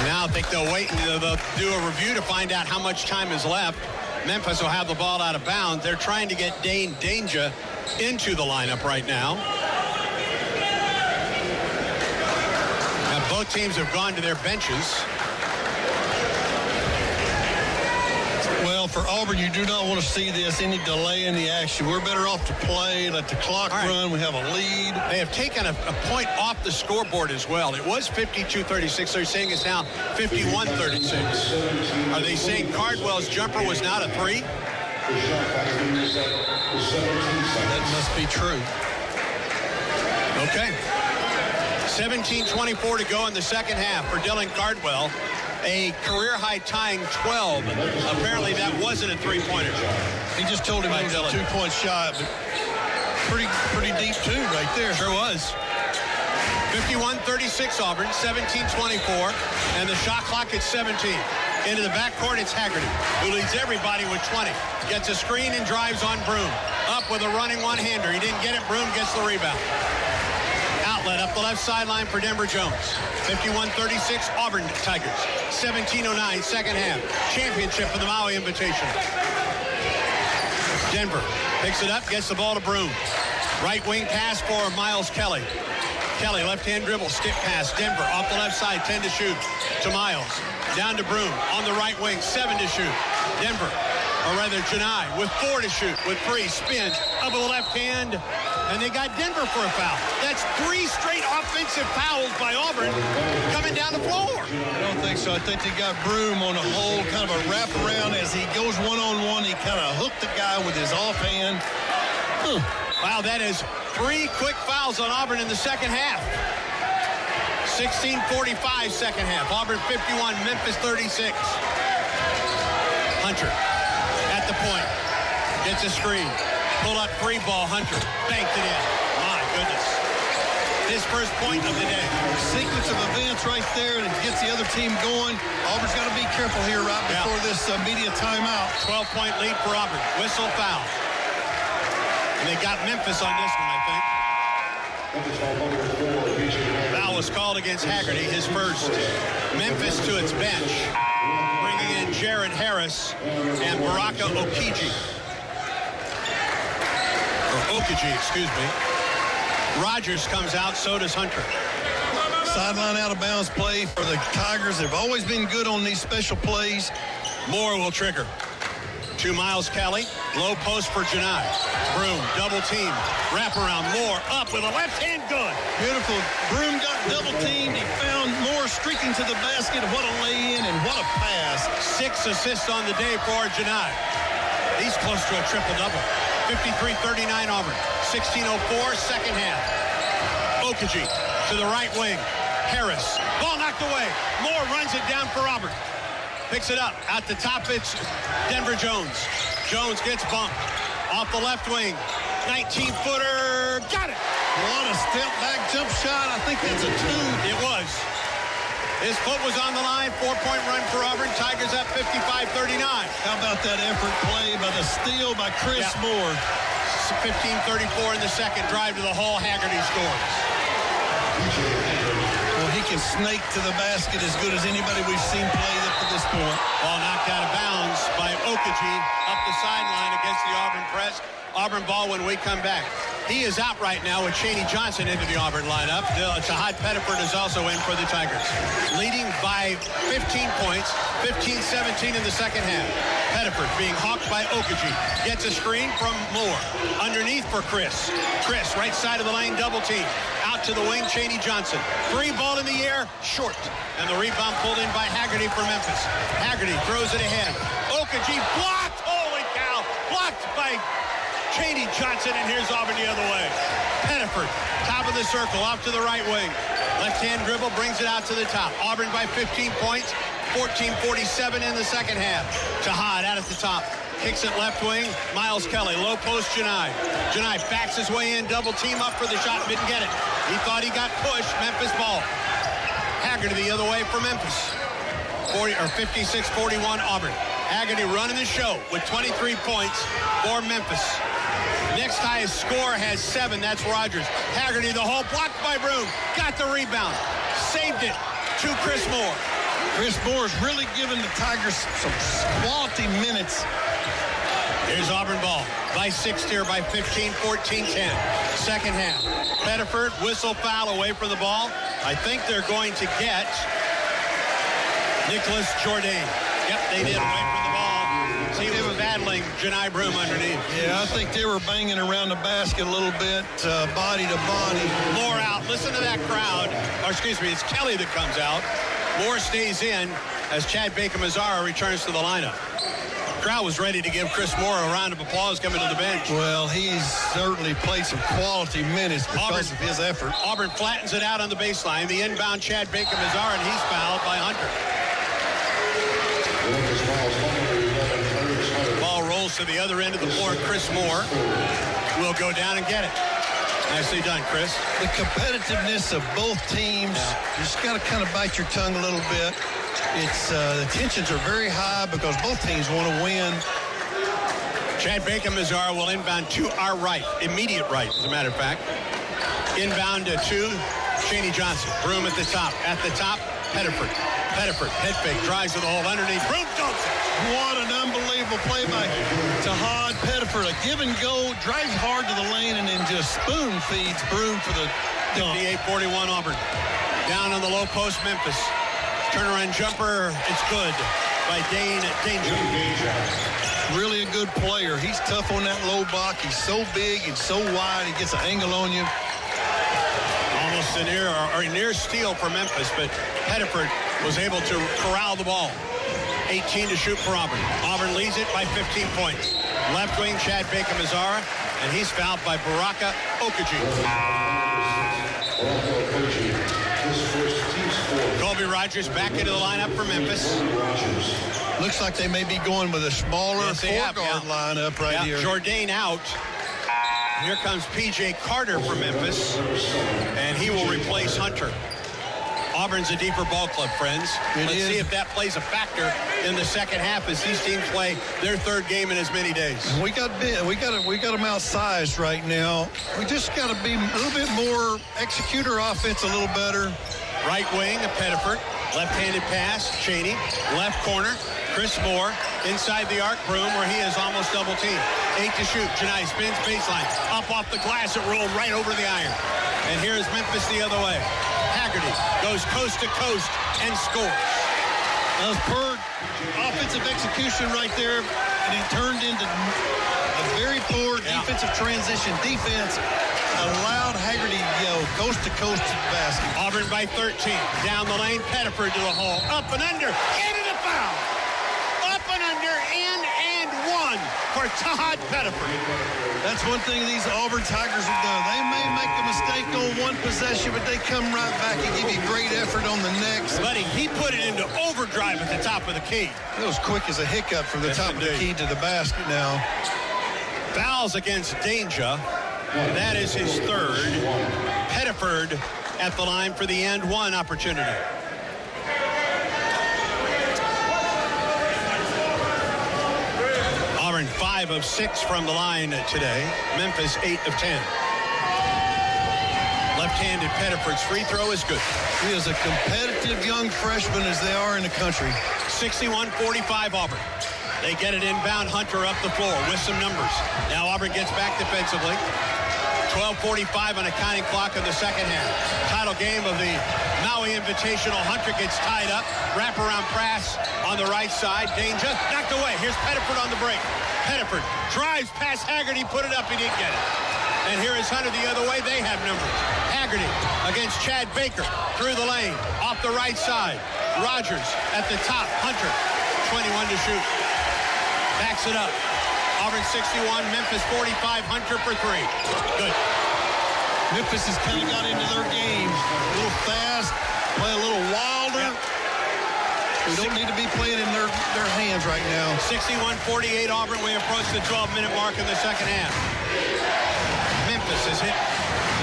Now I think they'll wait and they'll do a review to find out how much time is left. Memphis will have the ball out of bounds. They're trying to get Dane Danger into the lineup right now. Now both teams have gone to their benches. Well, for Auburn, you do not want to see this, any delay in the action. We're better off to play, let the clock run. We have a lead. They have taken a point off the scoreboard as well. It was 52-36. They're saying it's now 51-36. Are they saying Cardwell's jumper was not a 3? That must be true. Okay. 17:24 to go in the second half for Dylan Cardwell. A career-high tying 12. Apparently that wasn't a three-pointer. He just told him it was a 2-point shot, but pretty deep too right there. Sure was. 51-36 Auburn, 17-24, and the shot clock at 17. Into the backcourt, it's Haggerty, who leads everybody with 20. Gets a screen and drives on Broom. Up with a running one-hander. He didn't get it. Broom gets the rebound. Outlet up the left sideline for Denver Jones. 51-36, Auburn Tigers. 17:09, second half. Championship for the Maui Invitational. Denver picks it up, gets the ball to Broom. Right wing pass for Miles Kelly. Kelly, left-hand dribble, skip pass. Denver off the left side, 10 to shoot. To Miles. Down to Broom on the right wing, 7 to shoot. Denver, or rather Janai, with 4 to shoot. With 3, spins up with the left hand. And they got Denver for a foul. That's 3 straight offensive fouls by Auburn coming down the floor. I don't think so. I think they got Broom on a hole, kind of a wraparound. As he goes one-on-one, he kind of hooked the guy with his offhand. Wow, that is 3 quick fouls on Auburn in the second half. 16:45 second half. Auburn 51, Memphis 36. Hunter at the point. Gets a screen. Pull up 3 ball. Hunter banked it in. My goodness. His first point of the day. Sequence of events right there that gets the other team going. Auburn's got to be careful here right before this media timeout. 12-point lead for Auburn. Whistle foul. And they got Memphis on this one, I think. Foul was called against Haggerty, his first. Memphis to its bench, bringing in Jared Harris and Baraka Okiji. Or Okiji, excuse me. Rogers comes out, so does Hunter. Sideline out of bounds play for the Tigers. They've always been good on these special plays. Moore will trigger. To Miles Kelly. Low post for Janai. Broom, double team. Wraparound. Moore up with a left hand, good. Beautiful. Broom got double teamed. He found Moore streaking to the basket. What a lay-in and what a pass. 6 assists on the day for Janai. He's close to a triple-double. 53-39 Auburn. 16:04, second half. Okiji to the right wing. Harris. Ball knocked away. Moore runs it down for Auburn. Picks it up. At the top, it's Denver Jones. Jones gets bumped. Off the left wing. 19-footer. Got it. What a step-back jump shot. I think that's a 2. It was. His foot was on the line. 4-point run for Auburn. Tigers up 55-39. How about that effort play by the steal by Chris Moore? 15:34 in the second. Drive to the hole. Haggerty scores. Well, he can snake to the basket as good as anybody we've seen play up to this point. Ball knocked out of bounds by Okiji up the sideline against the Auburn press. Auburn ball when we come back. He is out right now with Chaney Johnson into the Auburn lineup. Tahad Pettiford is also in for the Tigers. Leading by 15 points, 15-17 in the second half. Pettiford being hawked by Okiji. Gets a screen from Moore. Underneath for Chris. Chris, right side of the lane, double team. Out to the wing, Chaney Johnson. 3 ball in the air, short. And the rebound pulled in by Haggerty for Memphis. Haggerty throws it ahead. Okiji blocked. Holy cow. Blocked by Chaney Johnson, and here's Auburn the other way. Pettiford, top of the circle, off to the right wing. Left-hand dribble brings it out to the top. Auburn by 15 points, 14:47 in the second half. Tahad out at the top. Kicks it left wing. Miles Kelly, low post Janai. Janai backs his way in, double team up for the shot, didn't get it. He thought he got pushed. Memphis ball. Haggerty the other way for Memphis. 56-41 Auburn. Haggerty running the show with 23 points for Memphis. Next highest score has 7. That's Rogers. Haggerty the hole, blocked by Broom. Got the rebound. Saved it to Chris Moore. Chris Moore's really given the Tigers some quality minutes. Here's Auburn ball by 6 here by 15, 14-10. Second half. Pettiford, whistle foul away from the ball. I think they're going to get Nicholas Jourdain. Yep, they did away from the ball. So he was battling Janai Broom underneath. Yeah, I think they were banging around the basket a little bit, body to body. Moore out. Listen to that crowd. Or excuse me, it's Kelly that comes out. Moore stays in as Chad Baker-Mazzara returns to the lineup. The crowd was ready to give Chris Moore a round of applause coming to the bench. Well, he's certainly played some quality minutes because of his effort. Auburn flattens it out on the baseline. The inbound Chad Baker-Mazzara, and he's fouled by Hunter. Ball rolls to the other end of the floor. Chris Moore will go down and get it. Nicely done, Chris. The competitiveness of both teams, you just got to kind of bite your tongue a little bit. The tensions are very high because both teams want to win. Chad Baker-Mazzara will inbound to our right, immediate right, as a matter of fact. Inbound to Chaney Johnson. Broom at the top. At the top, Pettiford. Pettiford, head fake, drives to the hole underneath. Broom dunks it. What an unbelievable play by Tahad Pettiford. A give and go, drives hard to the lane, and then just spoon feeds Broom for the dunk. 58-41 Auburn. Down on the low post, Memphis. Turnaround jumper, it's good by Danger. Really a good player. He's tough on that low block. He's so big and so wide. He gets an angle on you. Almost a near steal for Memphis, but Pettiford was able to corral the ball. 18 to shoot for Auburn. Auburn leads it by 15 points. Left wing, Chad Baker-Mazzara, and he's fouled by Baraka Okaji. Colby Rogers back into the lineup for Memphis. Looks like they may be going with a smaller four-guard lineup right here. Jourdain out. Here comes P.J. Carter for Memphis, and he will replace Hunter. Auburn's a deeper ball club, friends. Let's see if that plays a factor in the second half as these teams play their third game in as many days. We got them outsized right now. We just got to be a little bit more executor offense, a little better. Right wing, Pettiford. Left-handed pass, Chaney. Left corner, Chris Moore. Inside the arc, Broom, where he is almost double-teamed. 8 to shoot. Janai spins baseline. Up off the glass, it rolled right over the iron. And here is Memphis the other way. Haggerty goes coast to coast and scores. That was poor offensive execution right there, and it turned into a very poor defensive transition. Defense allowed Haggerty to go coast to coast to the basket. Auburn by 13. Down the lane, Pettiford to the hole. Up and under, into the foul. Up and under, in and one for Tahad Pettiford. That's one thing these Auburn Tigers have done. They may make a mistake on one possession, but they come right back and give you great effort on the next. Buddy, he put it into overdrive at the top of the key. It was quick as a hiccup from the top of the key to the basket now. Fouls against Danger. That is his third. Pettiford at the line for the and one opportunity. Auburn 5 of 6 from the line today. Memphis 8 of 10. Left-handed Pettiford's free throw is good. He is a competitive young freshman as they are in the country. 61-45 Auburn. They get it inbound. Hunter up the floor with some numbers. Now Auburn gets back defensively. 12:45 on a counting clock in the second half. Title game of the Maui Invitational. Hunter gets tied up. Wraparound pass on the right side. Danger knocked away. Here's Pettiford on the break. Pettiford drives past Haggerty. Put it up. He didn't get it. And here is Hunter the other way. They have numbers. Haggerty against Chad Baker through the lane. Off the right side. Rogers at the top. Hunter 21 to shoot. Backs it up. Auburn 61, Memphis 45, Hunter for 3. Good. Memphis has kind of got into their game. A little fast, play a little wilder. Yep. We don't need to be playing in their hands right now. 61-48 Auburn. We approach the 12-minute mark in the second half. Memphis has hit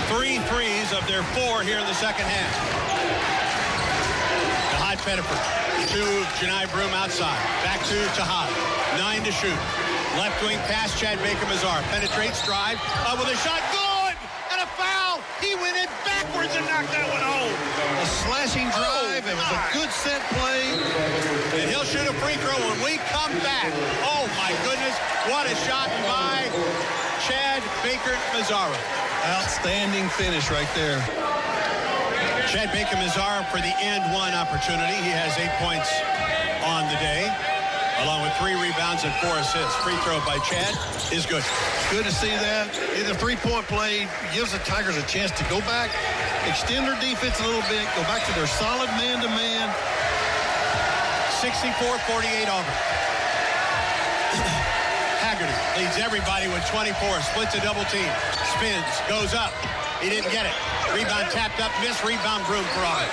3 threes of their 4 here in the second half. Tahad Pettiford to Janai Broom outside. Back to Tahad. 9 to shoot. Left wing pass, Chad Baker-Mazzara. Penetrates, drive, up with a shot. Good! And a foul! He went in backwards and knocked that one home. A slashing drive. It was a good set play. And he'll shoot a free throw when we come back. Oh, my goodness. What a shot by Chad Baker-Mazzara. Outstanding finish right there. Chad Baker-Mazzara for the and one opportunity. He has 8 points on the day, along with 3 rebounds and 4 assists. Free throw by Chad is good. Good to see that. The three-point play gives the Tigers a chance to go back, extend their defense a little bit, go back to their solid man-to-man. 64-48 Auburn. Haggerty leads everybody with 24. Splits a double team. Spins. Goes up. He didn't get it. Rebound tapped up. Missed. Rebound Broom for Auburn.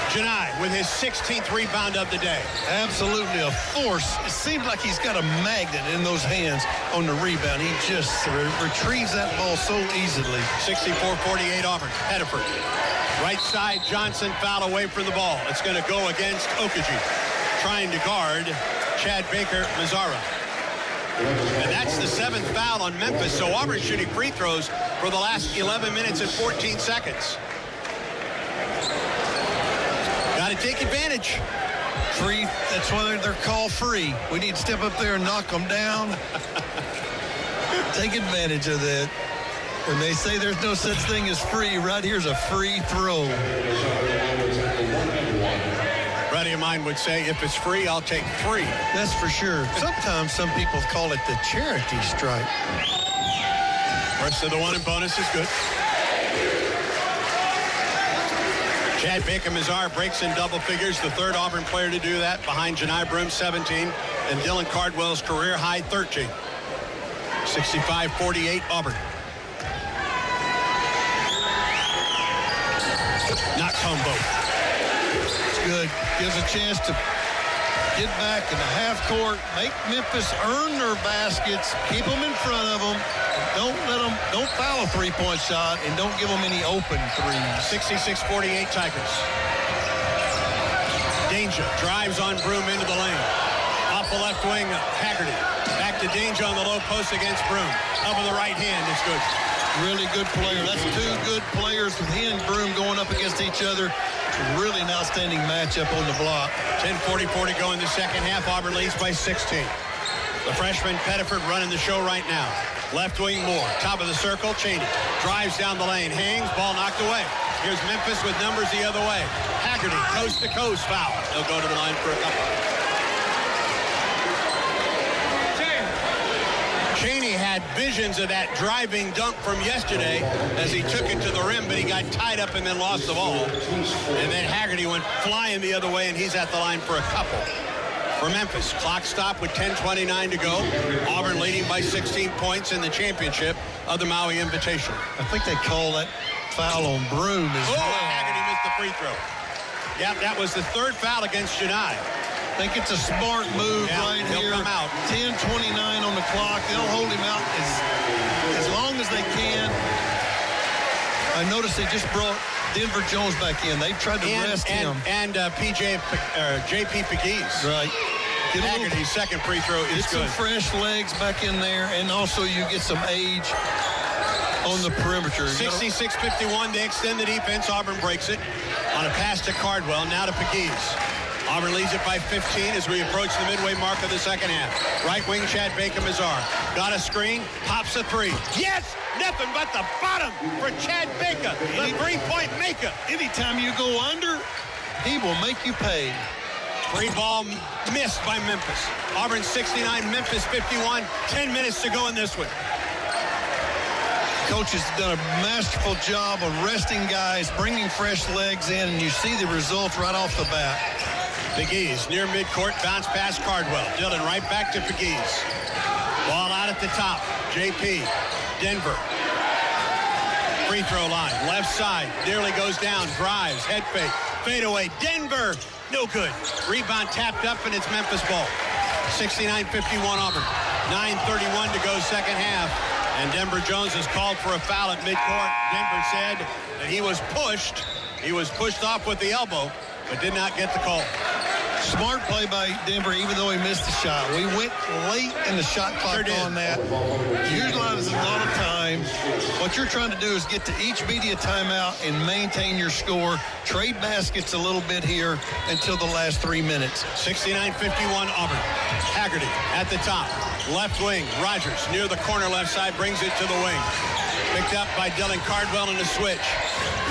Janai with his 16th rebound of the day. Absolutely a force. It seems like he's got a magnet in those hands on the rebound. He just retrieves that ball so easily. 64-48 Auburn. Pettiford Right side, Johnson foul away from the ball. It's going to go against Okaji, trying to guard Chad Baker-Mazzara. And that's the 7th foul on Memphis. So Auburn shooting free throws for the last 11 minutes and 14 seconds. Got to take advantage. Free, that's why they're called free. We need to step up there and knock them down. Take advantage of that. When they say there's no such thing as free, right here's a free throw. A buddy of mine would say, if it's free, I'll take 3. That's for sure. Sometimes some people call it the charity stripe. Rest of the one and bonus is good. Chad Baker-Mazzara breaks in double figures, the 3rd Auburn player to do that, behind Janai Broome, 17, and Dylan Cardwell's career high 13. 65-48 Auburn. Knocks home both. It's good. Gives a chance to get back in the half court, make Memphis earn their baskets, keep them in front of them. Don't foul a 3-point shot, and don't give them any open threes. 66-48 Tigers. Danger drives on Broome into the lane. Off the left wing, Haggerty. Back to Danger on the low post against Broome. Up with the right hand, it's good. Really good player. That's 2 good players with he and Broome going up against each other. It's really an outstanding matchup on the block. 10:44 to go in the second half. Auburn leads by 16. The freshman Pettiford running the show right now. Left wing Moore. Top of the circle, Cheney. Drives down the lane. Hangs. Ball knocked away. Here's Memphis with numbers the other way. Haggerty, coast to coast foul. He'll go to the line for a couple. Cheney had visions of that driving dunk from yesterday as he took it to the rim, but he got tied up and then lost the ball. And then Haggerty went flying the other way, and he's at the line for a couple. For Memphis, clock stop with 10:29 to go. Auburn leading by 16 points in the championship of the Maui Invitational. I think they call that foul on Broome as well. Haggerty missed the free throw. Yep, that was the 3rd foul against Janai. I think it's a smart move right here. Come out. 10:29 on the clock. They'll hold him out as long as they can. I noticed they just brought Denver Jones back in. They've tried to rest him. And J.P. Pegues. Right. Haggerty's second free throw is get good. Some fresh legs back in there, and also you get some age on the perimeter. 66-51. They extend the defense. Auburn breaks it on a pass to Cardwell. Now to Pegues. Auburn leads it by 15 as we approach the midway mark of the second half. Right wing Chad Baker-Mazzara. Got a screen. Pops a 3. Yes! Nothing but the bottom for Chad Baker, the 3-point maker. Anytime you go under, he will make you pay. Free ball missed by Memphis. Auburn 69, Memphis 51. 10 minutes to go in this one. Coach has done a masterful job of resting guys, bringing fresh legs in, and you see the results right off the bat. Pegues near midcourt, bounce pass Cardwell. Dylan right back to Pegues. Ball out at the top. JP, Denver. Free throw line, left side. Nearly goes down, drives, head fake, fade away. Denver, no good. Rebound tapped up, and it's Memphis ball. 69-51 Auburn. 9:31 to go second half. And Denver Jones is called for a foul at midcourt. Denver said that he was pushed. He was pushed off with the elbow, but did not get the call. Smart play by Denver, even though he missed the shot. We went late in the shot clock on that. Utilizes a lot of time. What you're trying to do is get to each media timeout and maintain your score. Trade baskets a little bit here until the last 3 minutes. 69-51 Auburn. Haggerty at the top. Left wing. Rogers near the corner left side brings it to the wing. Picked up by Dylan Cardwell in the switch.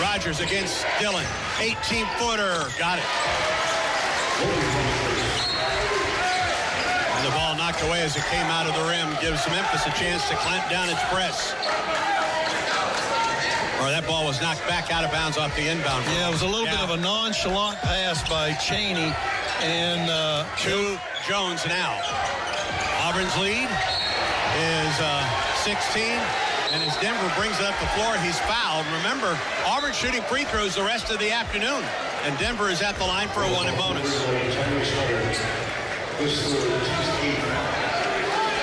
Rogers against Dylan. 18-footer. Got it. And the ball knocked away as it came out of the rim. Gives Memphis a chance to clamp down its press. Or that ball was knocked back out of bounds off the inbound. Yeah, it was a little bit of a nonchalant pass by Cheney. And to Jones now. Auburn's lead is 16. And as Denver brings it up the floor, he's fouled. Remember, Auburn shooting free throws the rest of the afternoon. And Denver is at the line for a one and bonus.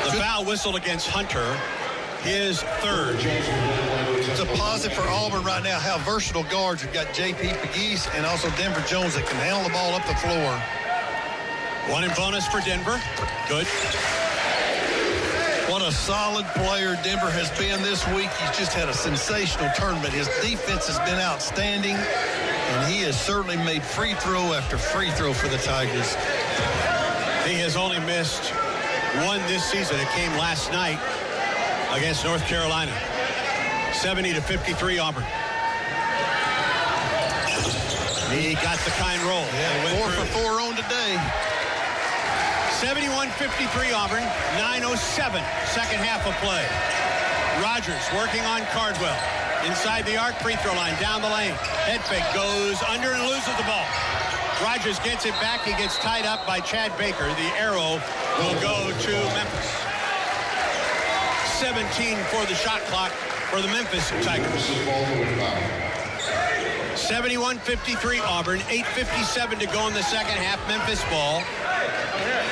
The foul whistled against Hunter, his third. It's a positive for Auburn right now how versatile guards. You've got J.P. Pegues and also Denver Jones that can handle the ball up the floor. One in bonus for Denver. Good. What a solid player Denver has been this week. He's just had a sensational tournament. His defense has been outstanding, and he has certainly made free throw after free throw for the Tigers. He has only missed one this season. It came last night against North Carolina. 70-53 Auburn. He got the kind roll. Yeah, 4 for 4 on today. 71-53 Auburn, 9:07, second half of play. Rogers working on Cardwell. Inside the arc, free throw line, down the lane. Head fake, goes under and loses the ball. Rogers gets it back. He gets tied up by Chad Baker. The arrow will go to Memphis. 17 for the shot clock for the Memphis Tigers. 71-53 Auburn, 8:57 to go in the second half. Memphis ball.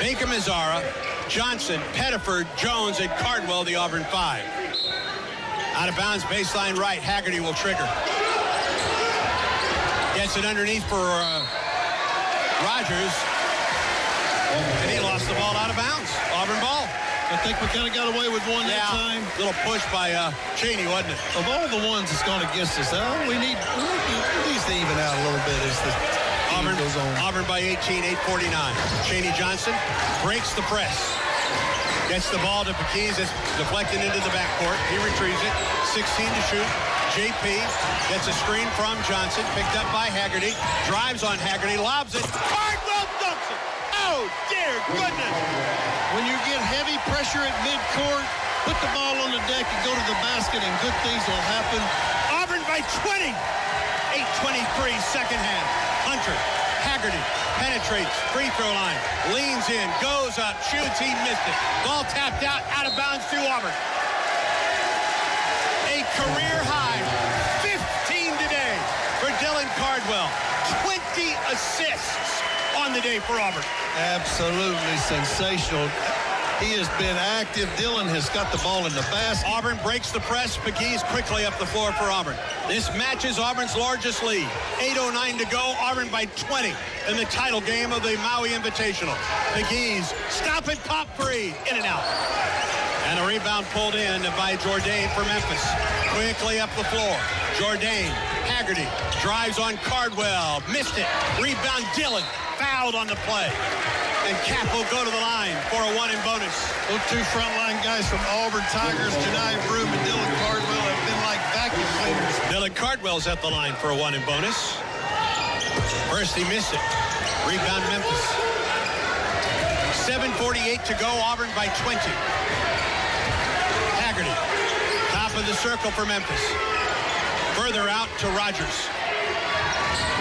Baker, Mazzara, Johnson, Pettiford, Jones, and Cardwell, the Auburn 5. Out of bounds, baseline right. Haggerty will trigger. Gets it underneath for Rogers. And he lost the ball out of bounds. Auburn ball. I think we kind of got away with one that time. Little push by Cheney, wasn't it? Of all the ones that's gone against us, we need to even out a little bit as the Auburn goes on. Auburn by 18, 8:49. Cheney Johnson breaks the press. Gets the ball to Pegues. It's deflected into the backcourt. He retrieves it. 16 to shoot. JP gets a screen from Johnson. Picked up by Haggerty. Drives on Haggerty. Lobs it. Cardwell dunks it. Oh, dear goodness. When you get heavy pressure at midcourt, put the ball on the deck and go to the basket, and good things will happen. Auburn by 20. 8:23, second half. Hunter, Haggerty, penetrates, free throw line, leans in, goes up, shoots, he missed it. Ball tapped out of bounds to Auburn. A career high, 15 today for Dylan Cardwell. 20 assists on the day for Auburn. Absolutely sensational. He has been active. Dylan has got the ball in the basket. Auburn breaks the press. Pegues quickly up the floor for Auburn. This matches Auburn's largest lead. 8:09 to go. Auburn by 20 in the title game of the Maui Invitational. Pegues, stop and pop three. In and out. And a rebound pulled in by Jourdain for Memphis. Quickly up the floor. Jourdain, Haggerty, drives on Cardwell. Missed it. Rebound Dylan. Fouled on the play. And Cap will go to the line for a 1 in bonus. Those two frontline guys from Auburn Tigers, Janai Broome and Dylan Cardwell, have been like vacuum cleaners. Dylan Cardwell's at the line for a 1 in bonus. First he missed it. Rebound Memphis. 7:48 to go. Auburn by 20. Haggerty. Top of the circle for Memphis. Further out to Rogers.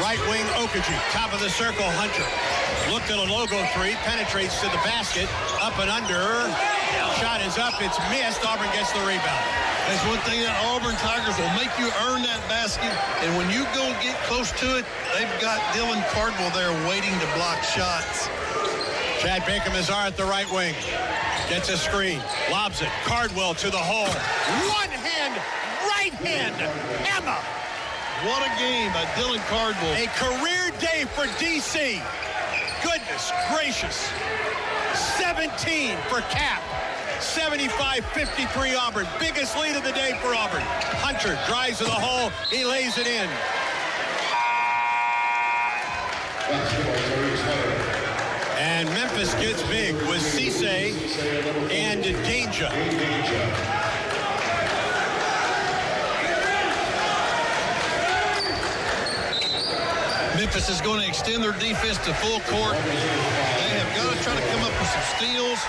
Right wing Okaji. Top of the circle Hunter. Looked at a logo three. Penetrates to the basket. Up and under. Shot is up. It's missed. Auburn gets the rebound. That's one thing that Auburn Tigers will make you earn that basket. And when you go get close to it, they've got Dylan Cardwell there waiting to block shots. Chad Baker Mazzara at the right wing. Gets a screen. Lobs it. Cardwell to the hole. One hand. Right hand. Hammer. What a game by Dylan Cardwell. A career day for DC. Goodness gracious. 17 for Cap. 75-53 Auburn. Biggest lead of the day for Auburn. Hunter drives to the hole. He lays it in. And Memphis gets big with Cisse and Danger. Memphis is going to extend their defense to full court. They have got to try to come up with some steals.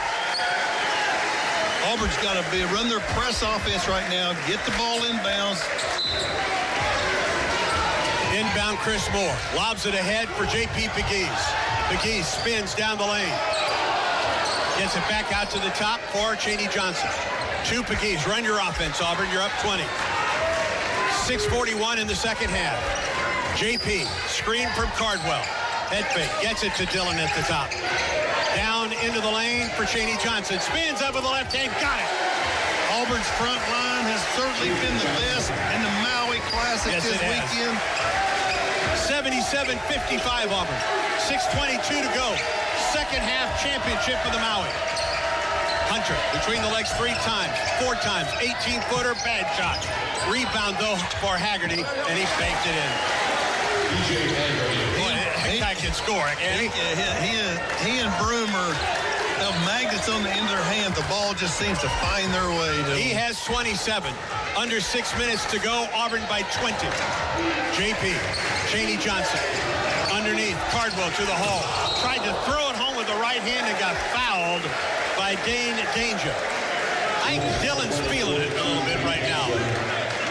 Auburn's got to run their press offense right now, get the ball inbounds. Inbound Chris Moore. Lobs it ahead for J.P. Pegues. Pegues spins down the lane. Gets it back out to the top for Cheney Johnson. To Pegues. Run your offense, Auburn. You're up 20. 6:41 in the second half. JP, screen from Cardwell. Head fake, gets it to Dylan at the top. Down into the lane for Cheney Johnson. Spins up with the left hand, got it. Auburn's front line has certainly been the best in the Maui Classic Yes, this it has. weekend. 77-55 Auburn. 6:22 to go. Second half championship for the Maui. Hunter between the legs 3 times, 4 times, 18-footer, bad shot. Rebound, though, for Haggerty, and he baked it in. Boy, that guy can score. He and Broom are magnets on the end of their hand. The ball just seems to find their way to He has 27. Under 6 minutes to go. Auburn by 20. JP, Chaney Johnson. Underneath, Cardwell to the hole. Tried to throw it home with the right hand and got fouled by Danger. I think Dillon's feeling it a little bit right now.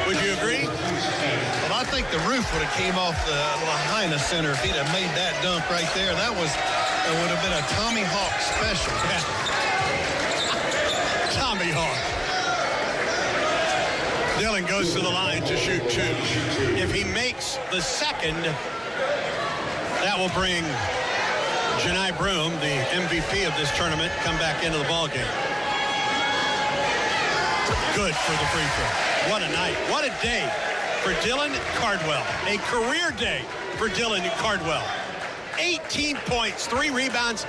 Would you agree? Well, I think the roof would have came off the Lahaina Center if he'd have made that dunk right there. It would have been a Tommy Hawk special. Yeah. Tommy Hawk. Dillon goes to the line to shoot 2. If he makes the second, that will bring Janai Broom, the MVP of this tournament, come back into the ballgame. Good for the free throw. What a night. What a day for Dillon Cardwell. A career day for Dillon Cardwell. 18 points, 3 rebounds,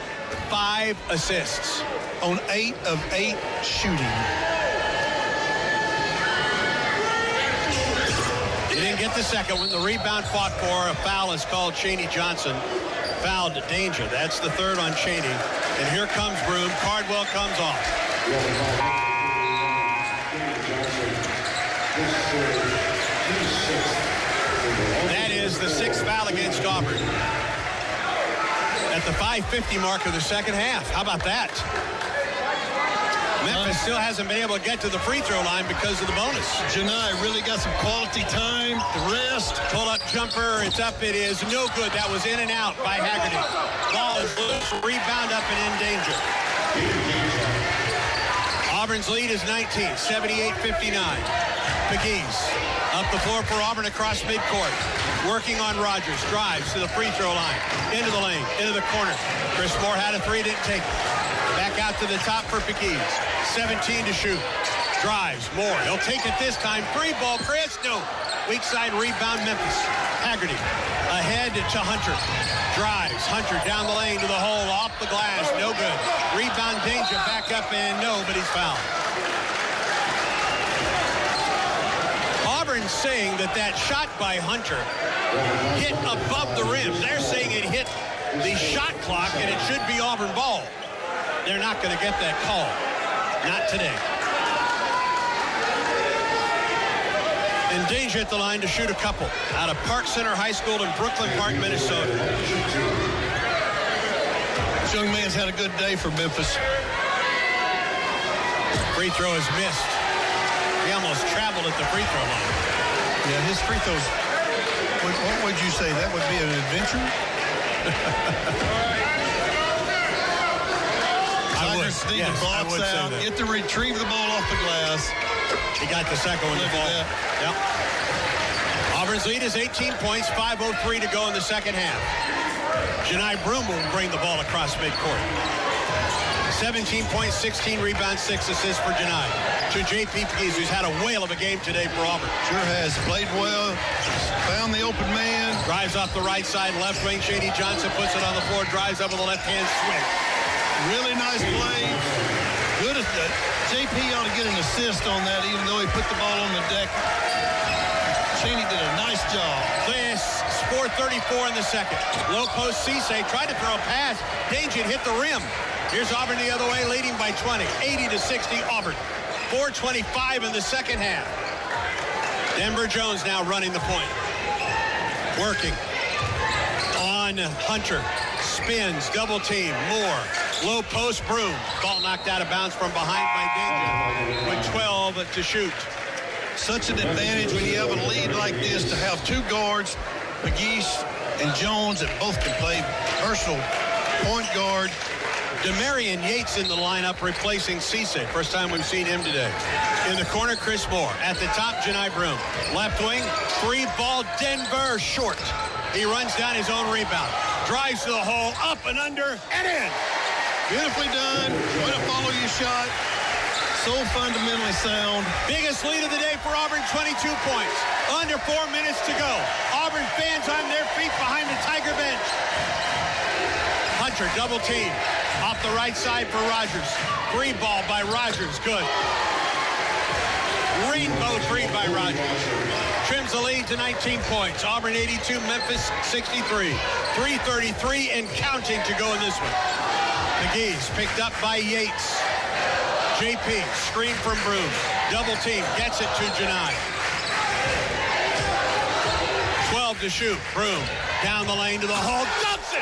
5 assists. On 8 of 8 shooting. He didn't get the second one. The rebound fought for. A foul is called. Chaney Johnson fouled Danger. That's the third on Chaney. And here comes Broom. Cardwell comes off. That is the 6th foul against Auburn. At the 5:50 mark of the second half. How about that? Memphis still hasn't been able to get to the free throw line because of the bonus. Janai really got some quality time. The rest. Pull-up jumper. It's up. It is no good. That was in and out by Haggerty. Ball is loose. Rebound up and in danger. Auburn's lead is 19. 78-59. Pegues up the floor for Auburn across midcourt. Working on Rogers. Drives to the free throw line. Into the lane. Into the corner. Chris Moore had a 3. Didn't take it. Back out to the top for Pegues. 17 to shoot. Drives. Moore. He'll take it this time. 3-ball. Chris. No. Weak side rebound Memphis. Haggerty. Ahead to Hunter. Drives. Hunter down the lane to the hole. Off the glass. No good. Rebound Danger. Back up and no, but he's fouled. Auburn's saying that shot by Hunter hit above the rim. They're saying it hit the shot clock and it should be Auburn ball. They're not going to get that call. Not today. And Danger at the line to shoot a couple. Out of Park Center High School in Brooklyn Park, Minnesota. This young man's had a good day for Memphis. Free throw is missed. He almost traveled at the free throw line. Yeah, his free throws. What would you say? That would be an adventure? Yes, I would say that. Get to retrieve the ball off the glass. He got the second one. Look at that. Yep. Auburn's lead is 18 points, 5:03 to go in the second half. Janai Broom will bring the ball across midcourt. 17 points, 16 rebounds, 6 assists for Janai. To JP Pegues, who's had a whale of a game today for Auburn. Sure has. Played well. Found the open man. Drives off the right side, left wing. Chaney Johnson puts it on the floor, drives over the left-hand swing. Really nice play. Good at that. JP ought to get an assist on that, even though he put the ball on the deck. Chaney did a nice job. This 4:34 in the second. Low post Cisse tried to throw a pass. Danger hit the rim. Here's Auburn the other way, leading by 20. 80-60 Auburn. 4:25 in the second half. Denver Jones now running the point. Working on Hunter. Spins, double team, Moore. Low post, Broom. Ball knocked out of bounds from behind by Danger with 12 to shoot. Such an advantage when you have a lead like this to have 2 guards, Pegues and Jones, that both can play versatile point guard. Demarion Yates in the lineup replacing Cisse. First time we've seen him today. In the corner, Chris Moore. At the top, Janai Broom. Left wing, 3-ball, Denver short. He runs down his own rebound. Drives to the hole, up and under, and in. Beautifully done. Way to follow your shot. So fundamentally sound. Biggest lead of the day for Auburn, 22 points. Under 4 minutes to go. Auburn fans on their feet behind the Tiger bench. Hunter double team. Off the right side for Rogers. Free ball by Rogers. Good. Rainbow three by Rogers. Trims the lead to 19 points. Auburn 82, Memphis 63. 3:33 and counting to go in this one. McGee's picked up by Yates. JP, screen from Broom. Double team, gets it to Janai. 12 to shoot. Broom down the lane to the hole. Dumps it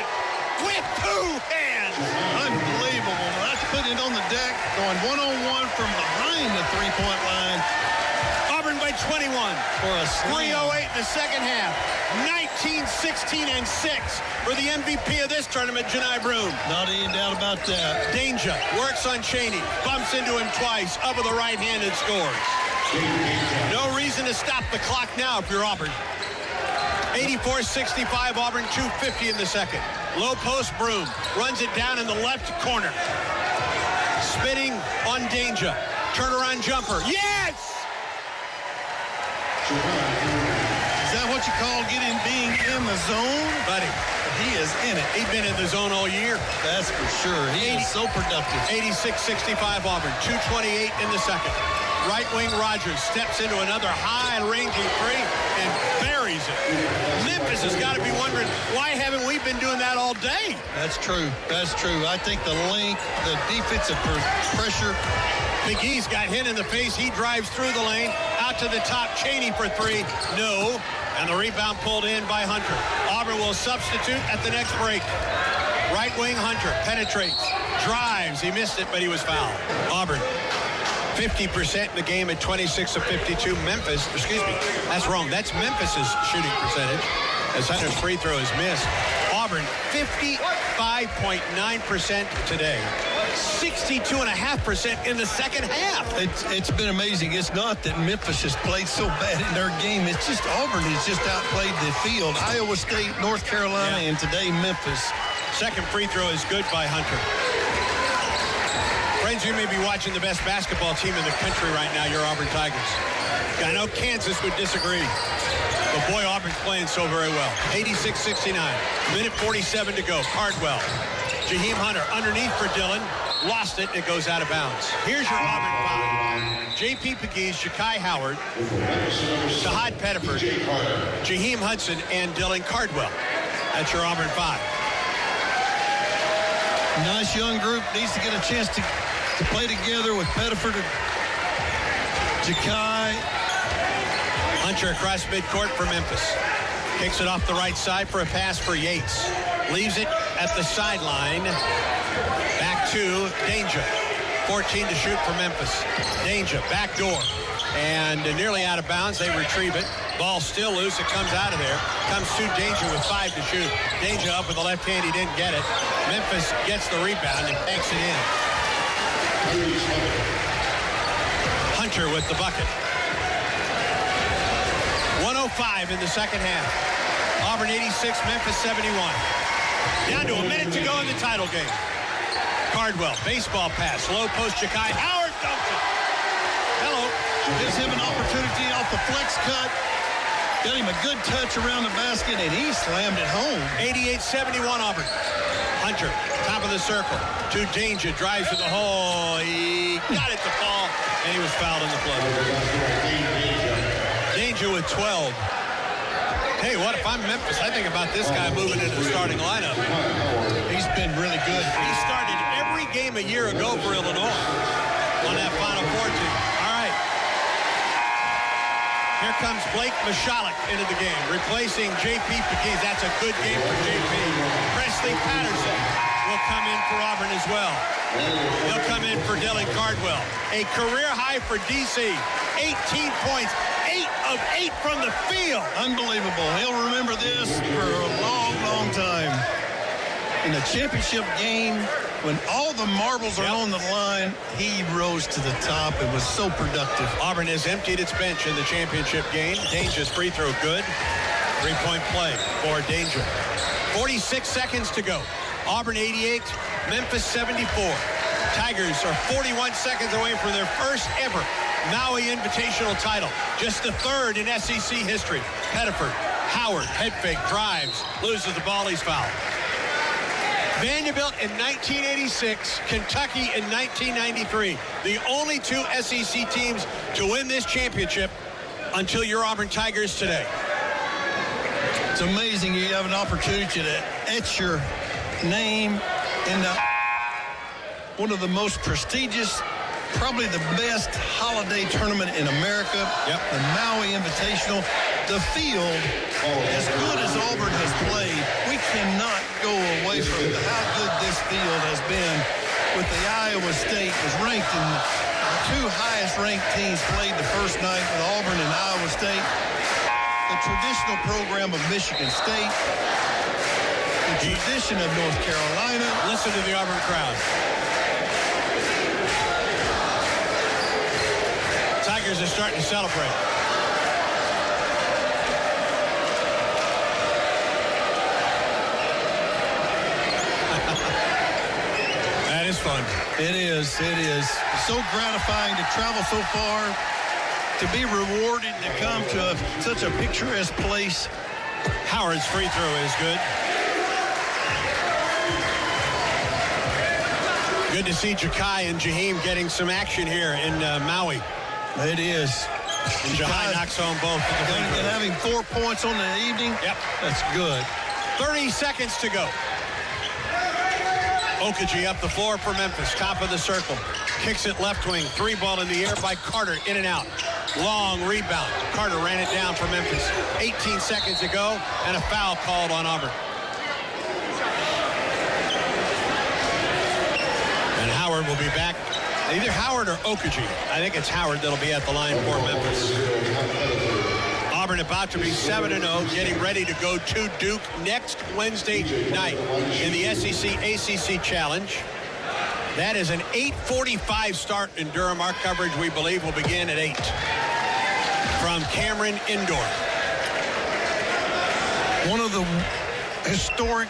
with 2 hands. Unbelievable. That's putting it on the deck, going one-on-one from behind the three-point line. Auburn by 21. For a slam. 3:08 in the second half. 19, 16, and 6 for the MVP of this tournament, Janai Broom. Not any doubt about that. Danger works on Cheney. Bumps into him twice. Up with the right hand and scores. No reason to stop the clock now if you're Auburn. 84-65, Auburn, 2:50 in the second. Low post, Broom runs it down in the left corner. Spinning on Danger. Turnaround jumper. Yes! Is that what you call being in the zone? Buddy, He is in it. he's been in the zone all year. That's for sure. He is so productive. 86-65 Auburn, 2:28 in the second. Right wing Rogers steps into another high-ranging three and buries it. Memphis has got to be wondering, why haven't we been doing that all day? That's true. That's true. I think the length, the defensive pressure. McGee's got hit in the face. He drives through the lane, out to the top. Cheney for three. No. And the rebound pulled in by Hunter. Auburn will substitute at the next break. Right wing Hunter penetrates, drives. He missed it, but he was fouled. Auburn, 50% in the game at 26 of 52. Memphis, excuse me, that's wrong. That's Memphis's shooting percentage as Hunter's free throw is missed. Auburn, 55.9% today. 62.5% in the second half. It's been amazing. It's not that Memphis has played so bad in their game. It's just Auburn has just outplayed the field. Iowa State, North Carolina, and today Memphis. Second free throw is good by Hunter. Friends, you may be watching the best basketball team in the country right now, your Auburn Tigers. I know Kansas would disagree, but boy, Auburn's playing so very well. 86-69, minute 47 to go. Cardwell, Jaheim Hunter underneath for Dillon, lost it, it goes out of bounds. Here's your Auburn five. J.P. Pegues, Ja'Kai Howard, Sahad Pettiford, Jaheim Hudson, and Dillon Cardwell. That's your Auburn five. Nice young group, needs to get a chance to play together with Pettiford and Ja'Kai. Hunter across midcourt for Memphis. Kicks it off the right side for a pass for Yates. Leaves it at the sideline. Back to Danger. 14 to shoot for Memphis. Danger, back door. And nearly out of bounds. They retrieve it. Ball still loose. It comes out of there. Comes to Danger with 5 to shoot. Danger up with the left hand. He didn't get it. Memphis gets the rebound and banks it in. Hunter with the bucket. 1:05 in the second half. Auburn 86, Memphis 71. Down to a minute to go in the title game. Cardwell, baseball pass, low post, Ja'Kai Howard dumps it. Hello. Gives him an opportunity off the flex cut. Got him a good touch around the basket, and he slammed it home. 88-71 Auburn. Hunter, top of the circle. To Danger, drives to the hole. He got it to fall, and he was fouled in the play. Danger with 12. Hey, what if I'm Memphis? I think about this guy moving into the starting lineup. He's been really good. He started every game a year ago for Illinois on that Final Four team. All right. Here comes Blake Michalek into the game, replacing J.P. Pegues. That's a good game for J.P. Presley Patterson will come in for Auburn as well. He'll come in for Dillon Cardwell. A career high for D.C. 18 points. 8 of 8 from the field. Unbelievable. He'll remember this for a long, long time. In the championship game, when all the marbles are on the line, he rose to the top and was so productive. Auburn has emptied its bench in the championship game. Danger's free throw good. 3-point play for Danger. 46 seconds to go. Auburn 88, Memphis 74. Tigers are 41 seconds away from their first ever Maui Invitational title. Just the third in SEC history. Pettiford, Howard, head fake, drives, loses the ball, he's fouled. Vanderbilt in 1986, Kentucky in 1993. The only two SEC teams to win this championship until your Auburn Tigers today. It's amazing you have an opportunity to etch your name in one of the most prestigious, probably the best holiday tournament in America, the Maui Invitational. The field, as good as Auburn has played, we cannot go away from how good this field has been. With the Iowa State was ranked in the two highest ranked teams played the first night with Auburn and Iowa State. The traditional program of Michigan State. The tradition of North Carolina. Listen to the Auburn crowd. Tigers are starting to celebrate. That is fun. It is. It is. So gratifying to travel so far, to be rewarded, to come to such a picturesque place. Howard's free throw is good. Good to see Jakai and Jaheim getting some action here in Maui. It is. And Jakai knocks home both. And having 4 points on the evening, that's good. 30 seconds to go. Okaji up the floor for Memphis, top of the circle. Kicks it left wing, three ball in the air by Carter, in and out. Long rebound. Carter ran it down for Memphis. 18 seconds to go, and a foul called on Auburn. And Howard will be back. Either Howard or Okaji. I think it's Howard that'll be at the line for Memphis. Auburn about to be 7-0, getting ready to go to Duke next Wednesday night in the SEC ACC Challenge. That is an 8:45 start in Durham. Our coverage, we believe, will begin at 8 from Cameron Indoor. One of the historic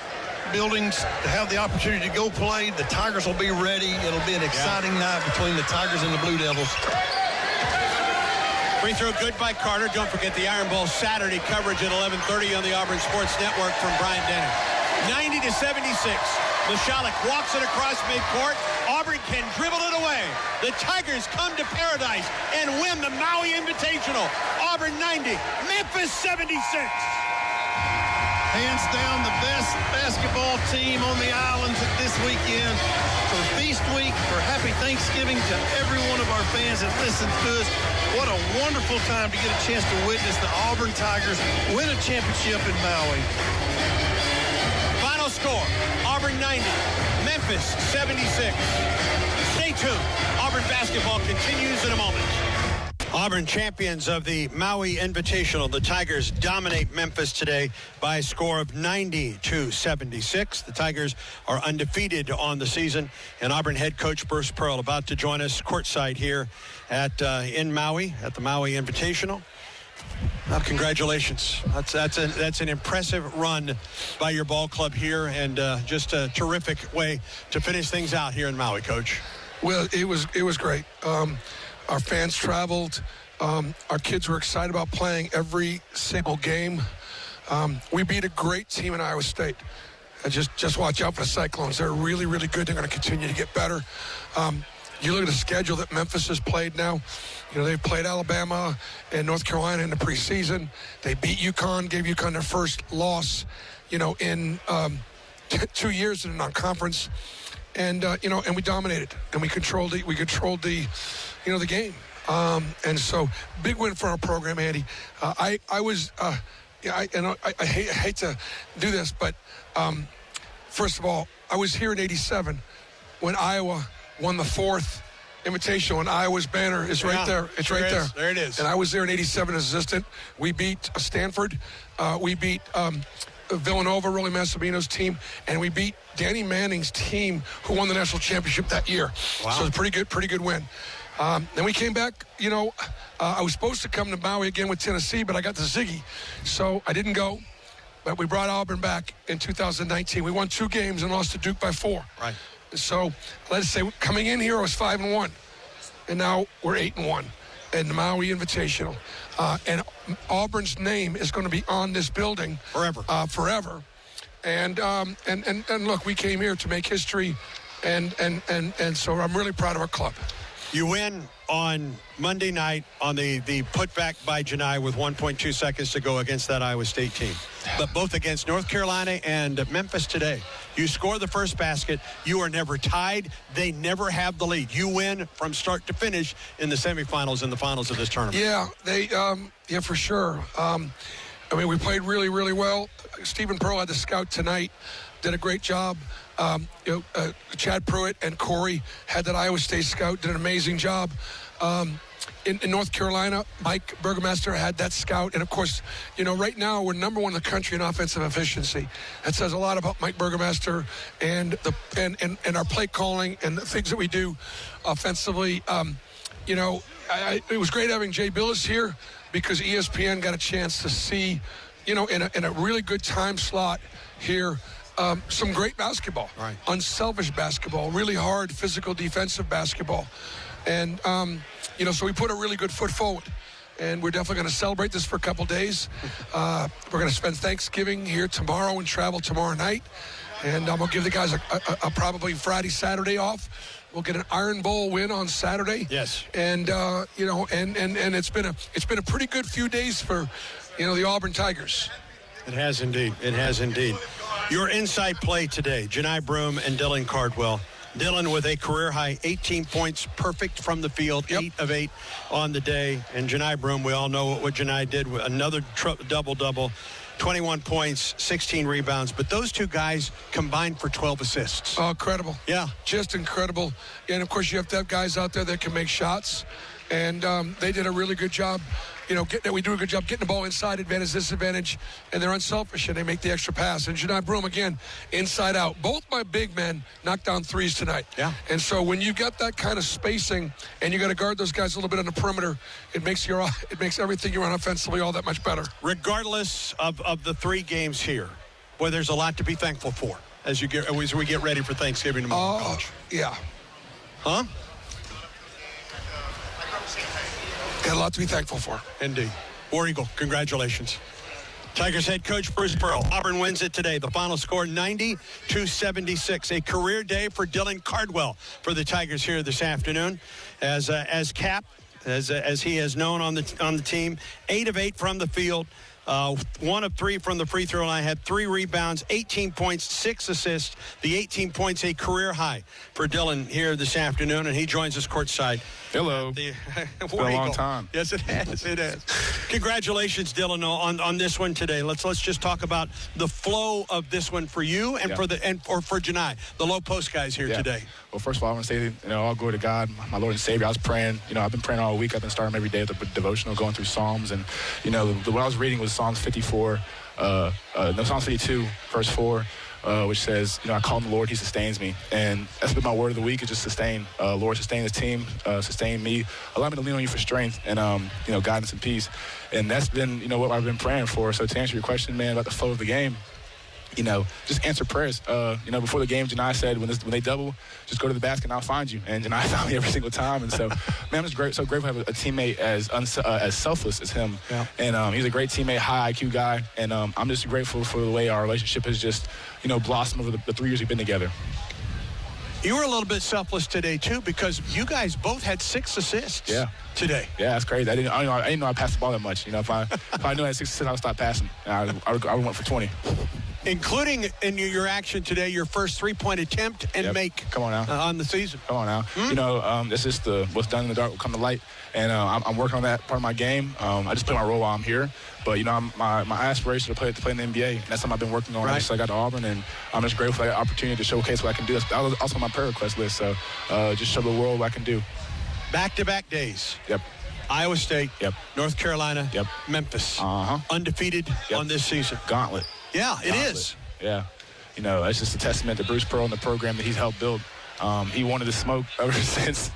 buildings to have the opportunity to go play. The Tigers will be ready. It'll be an exciting night between the Tigers and the Blue Devils. Free throw good by Carter. Don't forget the Iron Bowl Saturday coverage at 11:30 on the Auburn Sports Network from Brian Denning. 90-76. Michalek walks it across midcourt. Auburn can dribble it away. The Tigers come to paradise and win the Maui Invitational. Auburn 90, Memphis 76. Hands down the best basketball team on the island this weekend. For Feast Week, for Happy Thanksgiving to every one of our fans that listens to us. What a wonderful time to get a chance to witness the Auburn Tigers win a championship in Maui. Final score, Auburn 90, Memphis 76. Stay tuned. Auburn basketball continues in a moment. Auburn champions of the Maui Invitational. The Tigers dominate Memphis today by a score of 90-76. The Tigers are undefeated on the season. And Auburn head coach Bruce Pearl about to join us courtside here at in Maui at the Maui Invitational. Congratulations. That's an impressive run by your ball club here, and just a terrific way to finish things out here in Maui, Coach. Well, it was great. Our fans traveled. Our kids were excited about playing every single game. We beat a great team in Iowa State. Just watch out for the Cyclones. They're really, really good. They're going to continue to get better. You look at the schedule that Memphis has played now. You know, they've played Alabama and North Carolina in the preseason. They beat UConn, gave UConn their first loss, in 2 years in a non-conference. And, and we dominated, and we controlled the game. And so big win for our program, Andy. I hate to do this, but first of all, I was here in '87 when Iowa won the fourth Invitational, and Iowa's banner is right there. It's right there. There it is. And I was there in '87 as assistant. We beat Stanford. We beat Villanova, Rolly Massimino's team, and we beat Danny Manning's team, who won the national championship that year. Wow. So it's a pretty good win. Then we came back. I was supposed to come to Maui again with Tennessee, but I got the Ziggy, so I didn't go. But we brought Auburn back in 2019. We won 2 games and lost to Duke by 4. Right. So let's say coming in here, I was 5-1, and now we're 8-1 in the Maui Invitational. And Auburn's name is going to be on this building forever. And look, we came here to make history, and so I'm really proud of our club. You win on Monday night on the putback by Janai with 1.2 seconds to go against that Iowa State team. But both against North Carolina and Memphis today, you score the first basket. You are never tied. They never have the lead. You win from start to finish in the semifinals and the finals of this tournament. Yeah, for sure. We played really, really well. Stephen Pearl had the scout tonight, did a great job. Chad Pruitt and Corey had that Iowa State scout, did an amazing job. In North Carolina, Mike Burgomaster had that scout. And, of course, right now we're number one in the country in offensive efficiency. That says a lot about Mike Burgomaster and our play calling and the things that we do offensively. It was great having Jay Billis here because ESPN got a chance to see, in a really good time slot here, some great basketball, right. Unselfish basketball, really hard physical defensive basketball. And, so we put a really good foot forward. And we're definitely going to celebrate this for a couple days. We're going to spend Thanksgiving here tomorrow and travel tomorrow night. And I'm going to give the guys a probably Friday, Saturday off. We'll get an Iron Bowl win on Saturday. Yes. And, and it's been a pretty good few days for, the Auburn Tigers. It has indeed. It has indeed. Your inside play today, Janai Broome and Dylan Cardwell. Dylan with a career-high 18 points, perfect from the field, yep. 8 of 8 on the day. And Janai Broome, we all know what Janai did with another double-double, 21 points, 16 rebounds. But those two guys combined for 12 assists. Oh, incredible. Yeah. Just incredible. And, of course, you have to have guys out there that can make shots. And they did a really good job. We do a good job getting the ball inside, advantage, disadvantage, and they're unselfish, and they make the extra pass. And Janai Broome, again, inside out. Both my big men knocked down threes tonight. Yeah. And so when you got that kind of spacing and you got to guard those guys a little bit on the perimeter, it makes everything you run offensively all that much better. Regardless of the 3 games here, boy, there's a lot to be thankful for as we get ready for Thanksgiving tomorrow, Coach. Yeah. Huh? Got a lot to be thankful for. Indeed. War Eagle, congratulations. Tigers head coach Bruce Pearl. Auburn wins it today. The final score 90-76. A career day for Dylan Cardwell for the Tigers here this afternoon. As Cap, as he has known on the team, 8 of 8 from the field. 1 of 3 from the free throw line, had 3 rebounds, 18 points, 6 assists. The 18 points, a career high for Dylan here this afternoon, and he joins us courtside. Hello. It's been a long time. Yes, it has. It has. Congratulations, Dylan, on this one today. Let's just talk about the flow of this one for you and for Janai, the low post guys here today. Well, first of all, I want to say, all glory to God, my Lord and Savior. I was praying. I've been praying all week. I've been starting every day with the devotional, going through Psalms, and what I was reading was Psalms 54, Psalms 52, verse 4. Which says, I call on the Lord, he sustains me. And that's been my word of the week, is just sustain. Lord, sustain this team, sustain me. Allow me to lean on you for strength and, guidance and peace. And that's been, what I've been praying for. So to answer your question, man, about the flow of the game, just answer prayers. Before the game, Janai said, when they double, just go to the basket and I'll find you. And Janai found me every single time. And so, man, I'm just so grateful to have a teammate as selfless as him. Yeah. And he's a great teammate, high IQ guy. And I'm just grateful for the way our relationship has just, blossomed over the 3 years we've been together. You were a little bit selfless today, too, because you guys both had 6 assists today. Yeah, that's crazy. I didn't know I passed the ball that much. If I knew I had 6 assists, I would stop passing. I went for 20. Including in your action today, your first 3-point attempt and make. Come on now. On the season. Come on now. This is what's done in the dark will come to light. And I'm working on that part of my game. I just play my role while I'm here. But, my aspiration to play in the NBA. And that's something I've been working on since I got to Auburn. And I'm just grateful for that opportunity to showcase what I can do. That was also on my prayer request list. So just show the world what I can do. Back-to-back days. Yep. Iowa State. Yep. North Carolina. Yep. Memphis. Undefeated on this season. Gauntlet. Yeah, it is. Yeah. It's just a testament to Bruce Pearl and the program that he's helped build. He wanted to smoke ever since,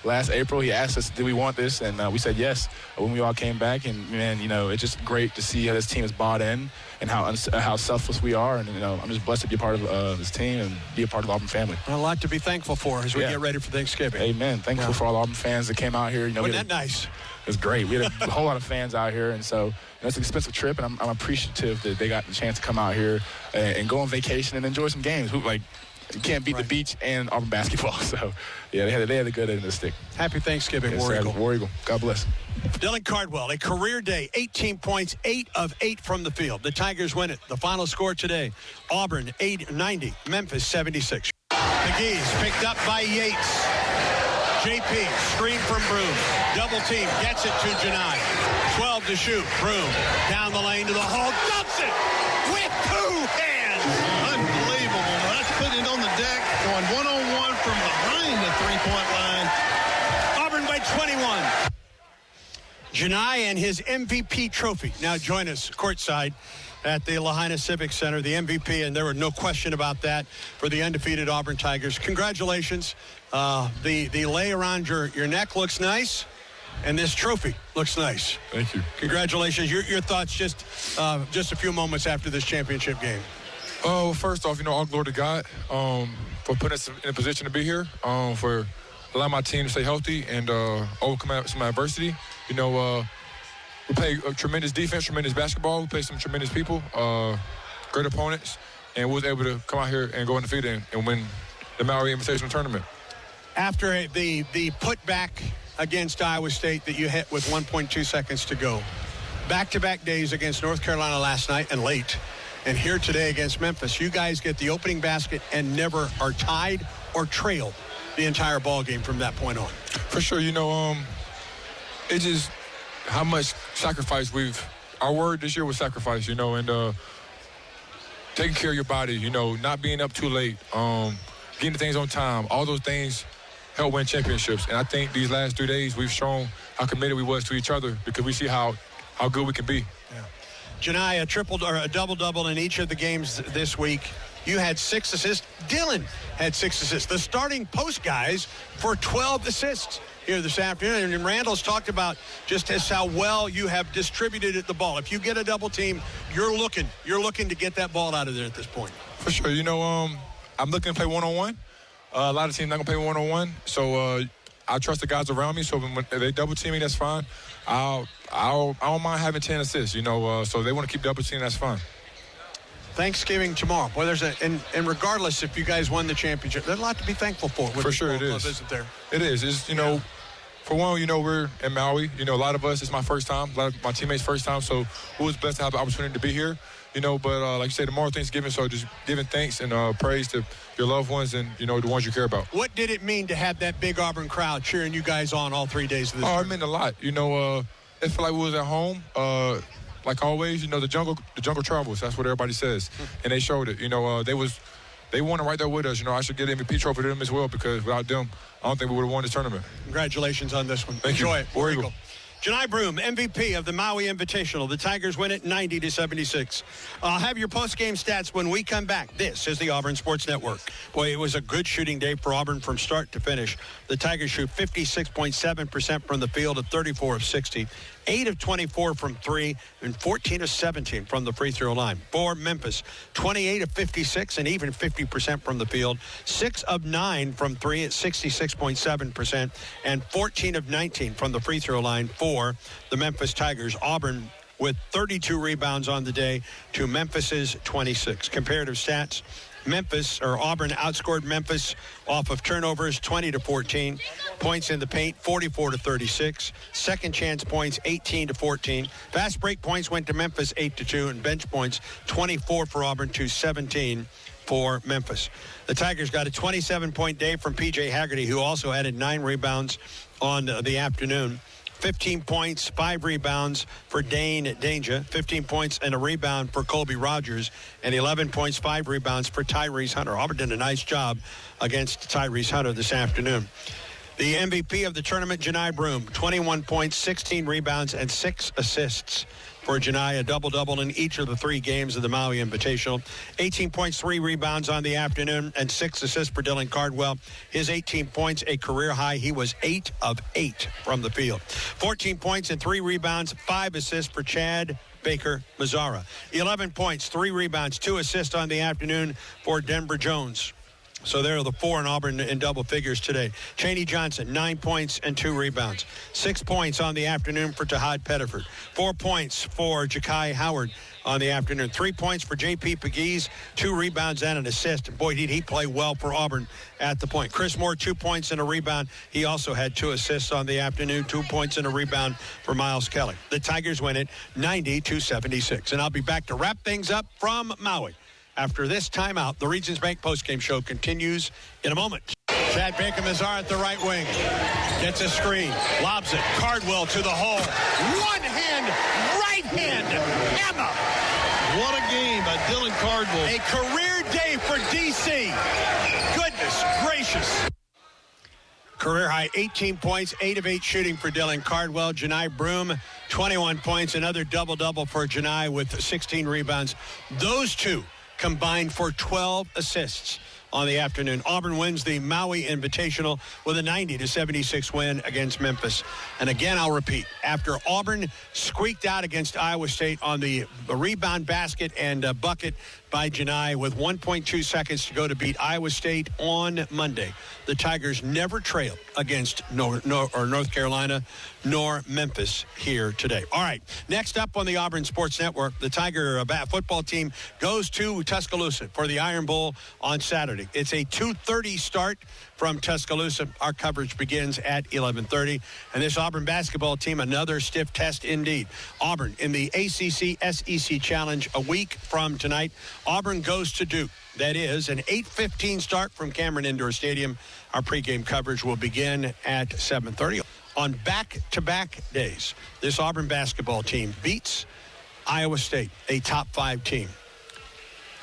last April. He asked us, did we want this? And we said yes when we all came back. And, man, it's just great to see how this team is bought in and how selfless we are. And, I'm just blessed to be a part of this team and be a part of the Auburn family. A lot to be thankful for as we get ready for Thanksgiving. Amen. Thankful for all the Auburn fans that came out here. Wasn't that nice? It was great. We had a whole lot of fans out here, and so it's an expensive trip, and I'm appreciative that they got the chance to come out here and go on vacation and enjoy some games. You can't beat the beach and Auburn basketball. So, yeah, they had a good end of the stick. Happy Thanksgiving, War Eagle. War Eagle. God bless. Dylan Cardwell, a career day, 18 points, 8 of 8 from the field. The Tigers win it. The final score today, Auburn 90, Memphis 76. McGee's picked up by Yates. JP, screen from Broom. Double team, gets it to Janai. 12 to shoot. Broom down the lane to the hole. Dumps it with 2 hands. Unbelievable. That's putting it on the deck, going one-on-one from behind the three-point line. Auburn by 21. Janai and his MVP trophy now join us courtside at the Lahaina Civic Center, the MVP, and there were no question about that for the undefeated Auburn Tigers. Congratulations. The lay around your neck looks nice, and this trophy looks nice. Thank you. Congratulations. Your thoughts just a few moments after this championship game. Well, first off, all glory to God for putting us in a position to be here, for allowing my team to stay healthy and overcome some adversity. We play tremendous defense, tremendous basketball. We play some tremendous people, great opponents, and we was able to come out here and go undefeated and win the MAUI Invitational Tournament. After the putback against Iowa State that you hit with 1.2 seconds to go, back-to-back days against North Carolina last night and late, and here today against Memphis, you guys get the opening basket and never are tied or trailed the entire ball game from that point on. For sure, it's just how much sacrifice our word this year was sacrifice, and taking care of your body, not being up too late, getting things on time, all those things help win championships. And I think these last 3 days we've shown how committed we was to each other because we see how good we can be. Yeah. Janai, a triple or a double-double in each of the games this week. You had 6 assists. Dylan had 6 assists. The starting post guys for 12 assists here this afternoon. And Randall's talked about just how well you have distributed the ball. If you get a double team, you're looking to get that ball out of there at this point. For sure. I'm looking to play one-on-one. A lot of teams not going to play one-on-one. So I trust the guys around me. So when they double team me, that's fine. I don't mind having 10 assists, so they want to keep double teaming, that's fine. Thanksgiving tomorrow. Boy, and regardless if you guys won the championship, there's a lot to be thankful for. For sure it is. Isn't there? It is. It's, for one, we're in Maui. A lot of us, it's my first time. A lot of my teammates' first time. So we was blessed to have the opportunity to be here. But like you said, tomorrow Thanksgiving, so just giving thanks and praise to your loved ones and, the ones you care about. What did it mean to have that big Auburn crowd cheering you guys on all 3 days of this tournament? It meant a lot. It felt like we was at home. Like always, the jungle travels. That's what everybody says. And they showed it. They won it right there with us. I should get an MVP trophy to them as well because without them, I don't think we would have won this tournament. Congratulations on this one. Thank Enjoy you. it. War Eagle. Janai Broom, MVP of the Maui Invitational. The Tigers win it 90-76. I'll have your post-game stats when we come back. This is the Auburn Sports Network. Boy, it was a good shooting day for Auburn from start to finish. The Tigers shoot 56.7% from the field at 34 of 60. 8 of 24 from 3 and 14 of 17 from the free throw line. For Memphis, 28 of 56 and even 50% from the field. 6 of 9 from 3 at 66.7% and 14 of 19 from the free throw line for the Memphis Tigers. Auburn with 32 rebounds on the day to Memphis's 26. Comparative stats. Auburn outscored Memphis off of turnovers 20-14. Points in the paint 44-36. Second chance points 18-14. Fast break points went to Memphis 8-2, and bench points 24 for Auburn to 17 for Memphis. The Tigers got a 27-point day from P.J. Haggerty, who also added 9 rebounds on the afternoon. 15 points, 5 rebounds for Dane Danger, 15 points and a rebound for Colby Rogers, and 11 points, 5 rebounds for Tyrese Hunter. Auburn did a nice job against Tyrese Hunter this afternoon. The MVP of the tournament, Janai Broom, 21 points, 16 rebounds, and 6 assists. for Janai, a double-double in each of the 3 games of the Maui Invitational. 18 points, 3 rebounds on the afternoon, and 6 assists for Dylan Cardwell. His 18 points, a career high. He was 8 of 8 from the field. 14 points and 3 rebounds, 5 assists for Chad Baker Mazzara. 11 points, 3 rebounds, 2 assists on the afternoon for Denver Jones. So there are the 4 in Auburn in double figures today. Chaney Johnson, 9 points and 2 rebounds. 6 points on the afternoon for Tahad Pettiford. 4 points for Ja'Kai Howard on the afternoon. 3 points for J.P. Pegues, 2 rebounds and an assist. Boy, did he play well for Auburn at the point. Chris Moore, 2 points and a rebound. He also had 2 assists on the afternoon, 2 points and a rebound for Miles Kelly. The Tigers win it 90-76. And I'll be back to wrap things up from Maui. After this timeout, the Regions Bank postgame show continues in a moment. Chad Baker Mazzara at the right wing. Gets a screen. Lobs it. Cardwell to the hole. One hand, right hand. Emma. What a game by Dylan Cardwell. A career day for D.C. Goodness gracious. Career high 18 points, 8 of 8 shooting for Dylan Cardwell. Janai Broom, 21 points. Another double-double for Janai with 16 rebounds. Those two combined for 12 assists on the afternoon. Auburn wins the Maui Invitational with a 90-76 win against Memphis. And again, I'll repeat, after Auburn squeaked out against Iowa State on the rebound basket and bucket by Janai with 1.2 seconds to go to beat Iowa State on Monday, the Tigers never trailed against North Carolina nor Memphis here today. All right, next up on the Auburn Sports Network, the Tiger football team goes to Tuscaloosa for the Iron Bowl on Saturday. It's a 2:30 start from Tuscaloosa. Our coverage begins at 11:30. And this Auburn basketball team, another stiff test indeed. Auburn in the ACC SEC Challenge a week from tonight. Auburn goes to Duke. That is an 8:15 start from Cameron Indoor Stadium. Our pregame coverage will begin at 7:30. On back-to-back days, this Auburn basketball team beats Iowa State, a top 5 team.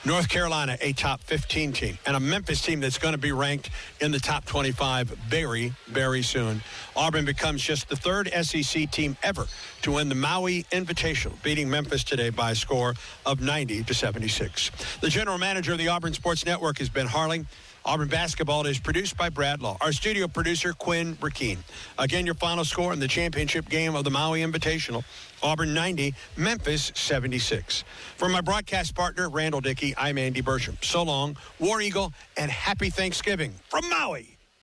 North Carolina, a top 15 team, and a Memphis team that's going to be ranked in the top 25 very, very soon. Auburn becomes just the 3rd SEC team ever to win the Maui Invitational, beating Memphis today by a score of 90-76. The general manager of the Auburn Sports Network is Ben Harling. Auburn basketball is produced by Brad Law. Our studio producer, Quinn Burkeen. Again, your final score in the championship game of the Maui Invitational. Auburn 90, Memphis 76. For my broadcast partner, Randall Dickey, I'm Andy Bertram. So long, War Eagle, and happy Thanksgiving from Maui.